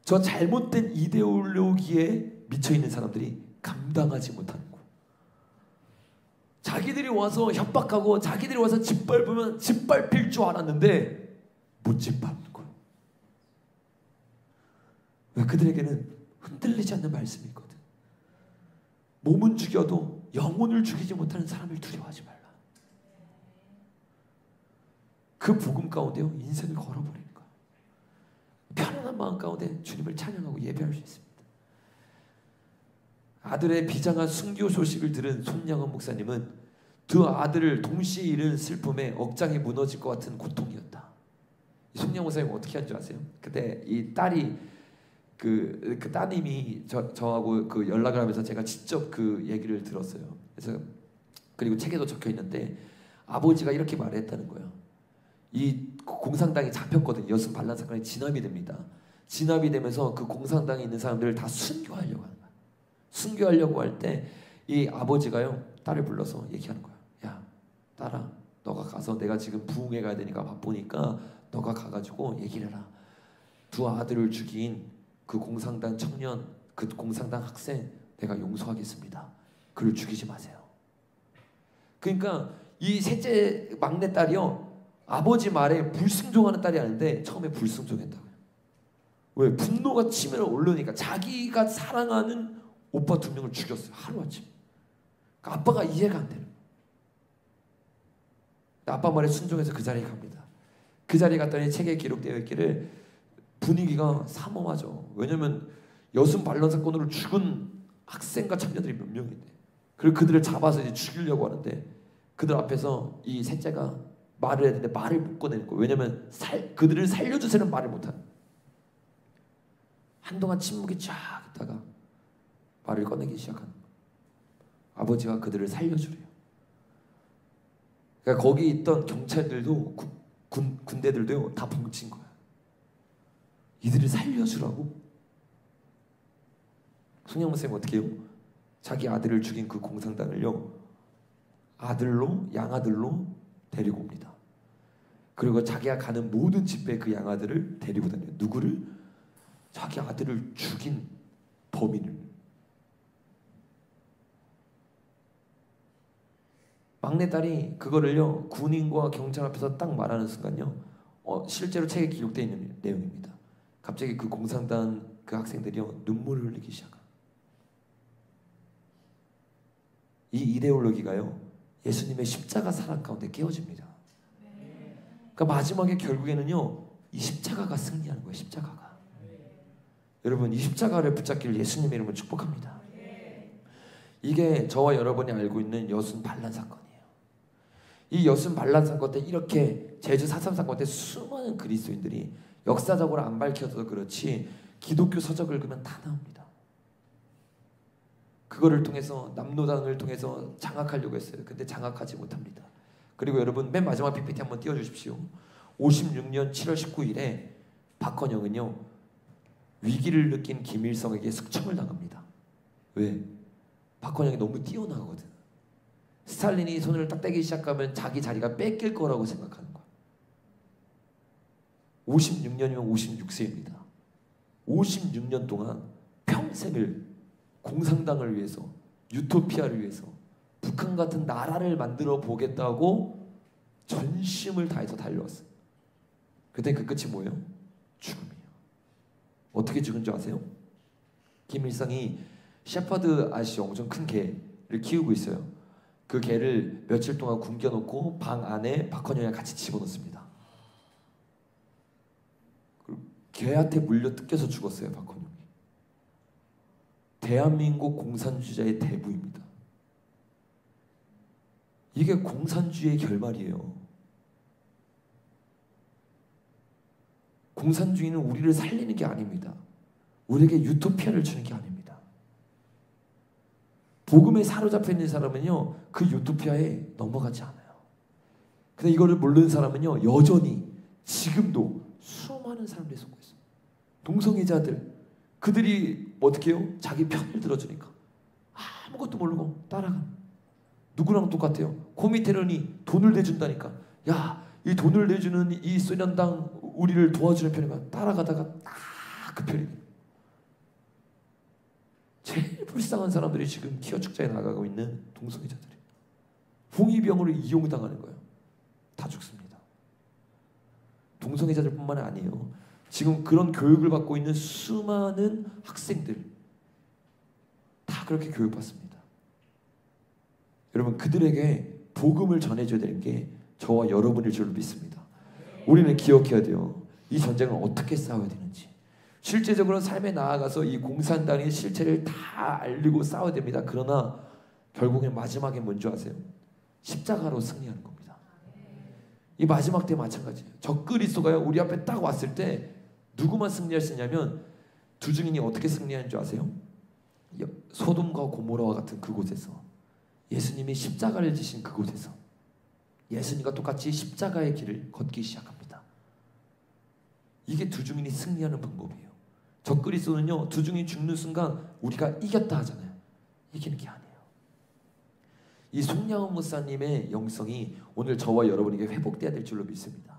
저 잘못된 이데올로기에 미쳐있는 사람들이 감당하지 못하는 거예요. 자기들이 와서 협박하고 자기들이 와서 짓밟으면 짓밟힐 줄 알았는데 못 짓밟는 거예요. 왜? 그들에게는 흔들리지 않는 말씀이 있거든. 몸은 죽여도 영혼을 죽이지 못하는 사람을 두려워하지 말라. 그 복음 가운데요 인생을 걸어버리는 거예요. 편안한 마음 가운데 주님을 찬양하고 예배할 수 있습니다. 아들의 비장한 순교 소식을 들은 손양원 목사님은 두 아들을 동시에 잃은 슬픔에 억장이 무너질 것 같은 고통이었다. 손양원 목사님 어떻게 한 줄 아세요? 그때 이 딸이 그 따님이 저하고 그 연락을 하면서 제가 직접 그 얘기를 들었어요. 그래서 그리고 책에도 적혀 있는데 아버지가 이렇게 말했다는 거예요. 이 공산당이 잡혔거든요. 여순 반란 사건이 진압이 됩니다. 진압이 되면서 그 공산당에 있는 사람들을 다 순교하려고 하는 거예요. 순교하려고 할 때 이 아버지가요 딸을 불러서 얘기하는 거예요. 야 딸아, 너가 가서, 내가 지금 부흥회 가야 되니까 바쁘니까 너가 가가지고 얘기를 해라. 두 아들을 죽인 그 공산당 청년, 그 공산당 학생 내가 용서하겠습니다. 그를 죽이지 마세요. 그러니까 이 셋째 막내 딸이요 아버지 말에 불순종하는 딸이 아닌데 처음에 불순종했다고요. 왜? 분노가 치밀어 오르니까 자기가 사랑하는 오빠 두 명을 죽였어요. 하루아침. 그러니까 아빠가 이해가 안 되는 거예요. 아빠 말에 순종해서 그 자리에 갑니다. 그 자리에 갔더니 책에 기록되어 있기를 분위기가 삼엄하죠. 왜냐면 여순 반란 사건으로 죽은 학생과 청년들이 몇 명인데, 그리고 그들을 잡아서 이제 죽이려고 하는데 그들 앞에서 이 셋째가 말을 해야 되는데 말을 못 꺼내는 거예요. 왜냐면 그들을 살려주세요는 말을 못하는. 한동안 침묵이 쫙 있다가 말을 꺼내기 시작하는 거예요. 아버지가 그들을 살려주래요. 그러니까 거기 있던 경찰들도 군대들도요 다 뭉친 거야. 이들을 살려주라고. 송영무 쌤이 어떻게 해요? 자기 아들을 죽인 그 공산당을요, 아들로, 양아들로 데리고 옵니다. 그리고 자기가 가는 모든 집회에 그 양아들을 데리고 다녀요. 누구를? 자기 아들을 죽인 범인을. 막내딸이 그거를요, 군인과 경찰 앞에서 딱 말하는 순간요, 실제로 책에 기록되어 있는 내용입니다. 갑자기 그 공산당 그 학생들이요, 눈물을 흘리기 시작합니다. 이 이데올로기가요, 예수님의 십자가 사랑 가운데 깨어집니다. 그러니까 마지막에 결국에는요, 이 십자가가 승리하는 거예요. 십자가가. 여러분, 이 십자가를 붙잡기를 예수님의 이름으로 축복합니다. 이게 저와 여러분이 알고 있는 여순 반란 사건이에요. 이 여순 반란 사건 때, 이렇게 제주 4.3 사건 때 수많은 그리스도인들이, 역사적으로 안 밝혀서 그렇지 기독교 서적을 읽으면 다 나옵니다. 그거를 통해서 남로당을 통해서 장악하려고 했어요. 근데 장악하지 못합니다. 그리고 여러분, 맨 마지막 PPT 한번 띄워주십시오. 56년 7월 19일에 박헌영은요, 위기를 느낀 김일성에게 숙청을 당합니다. 왜? 박헌영이 너무 뛰어나거든. 스탈린이 손을 딱 떼기 시작하면 자기 자리가 뺏길 거라고 생각하는 거야. 56년이면 56세입니다. 56년 동안 평생을 공산당을 위해서, 유토피아를 위해서, 북한 같은 나라를 만들어 보겠다고 전심을 다해서 달려왔어요. 그때 그 끝이 뭐예요? 죽음이에요. 어떻게 죽은 줄 아세요? 김일성이 셰퍼드 아시 엄청 큰 개를 키우고 있어요. 그 개를 며칠 동안 굶겨놓고 방 안에 박헌영이랑 같이 집어넣습니다. 개한테 물려 뜯겨서 죽었어요. 박헌영이. 대한민국 공산주의자의 대부입니다. 이게 공산주의의 결말이에요. 공산주의는 우리를 살리는 게 아닙니다. 우리에게 유토피아를 주는 게 아닙니다. 복음에 사로잡혀 있는 사람은요, 그 유토피아에 넘어가지 않아요. 근데 이거를 모르는 사람은요, 여전히 지금도 수많은 사람들이 속고 있어요. 동성애자들, 그들이 어떻게 해요? 자기 편을 들어주니까 아무것도 모르고 따라가는. 누구랑 똑같아요? 코미테론이 돈을 내준다니까, 야, 이 돈을 내주는 이 소련당 우리를 도와주는 편이면 따라가다가 딱 그 편이에요. 제일 불쌍한 사람들이 지금 기어 축제에 나가고 있는 동성애자들이 홍위병으로 이용당하는 거예요. 다 죽습니다. 동성애자들뿐만 아니에요. 지금 그런 교육을 받고 있는 수많은 학생들 다 그렇게 교육받습니다. 여러분, 그들에게 복음을 전해줘야 되는 게 저와 여러분일 줄 믿습니다. 우리는 기억해야 돼요. 이 전쟁을 어떻게 싸워야 되는지. 실제적으로 삶에 나아가서 이 공산당의 실체를 다 알리고 싸워야 됩니다. 그러나 결국엔 마지막에 뭔지 아세요? 십자가로 승리하는 겁니다. 이 마지막 때 마찬가지예요. 적그리스도가 우리 앞에 딱 왔을 때 누구만 승리할 수 있냐면, 두 증인이 어떻게 승리하는 줄 아세요? 소돔과 고모라와 같은 그곳에서, 예수님이 십자가를 지신 그곳에서 예수님과 똑같이 십자가의 길을 걷기 시작합니다. 이게 두 증인이 승리하는 방법이에요. 적그리스도는요, 두 증인이 죽는 순간 우리가 이겼다 하잖아요. 이기는 게 아니에요. 이 송양원 목사님의 영성이 오늘 저와 여러분에게 회복돼야 될 줄로 믿습니다.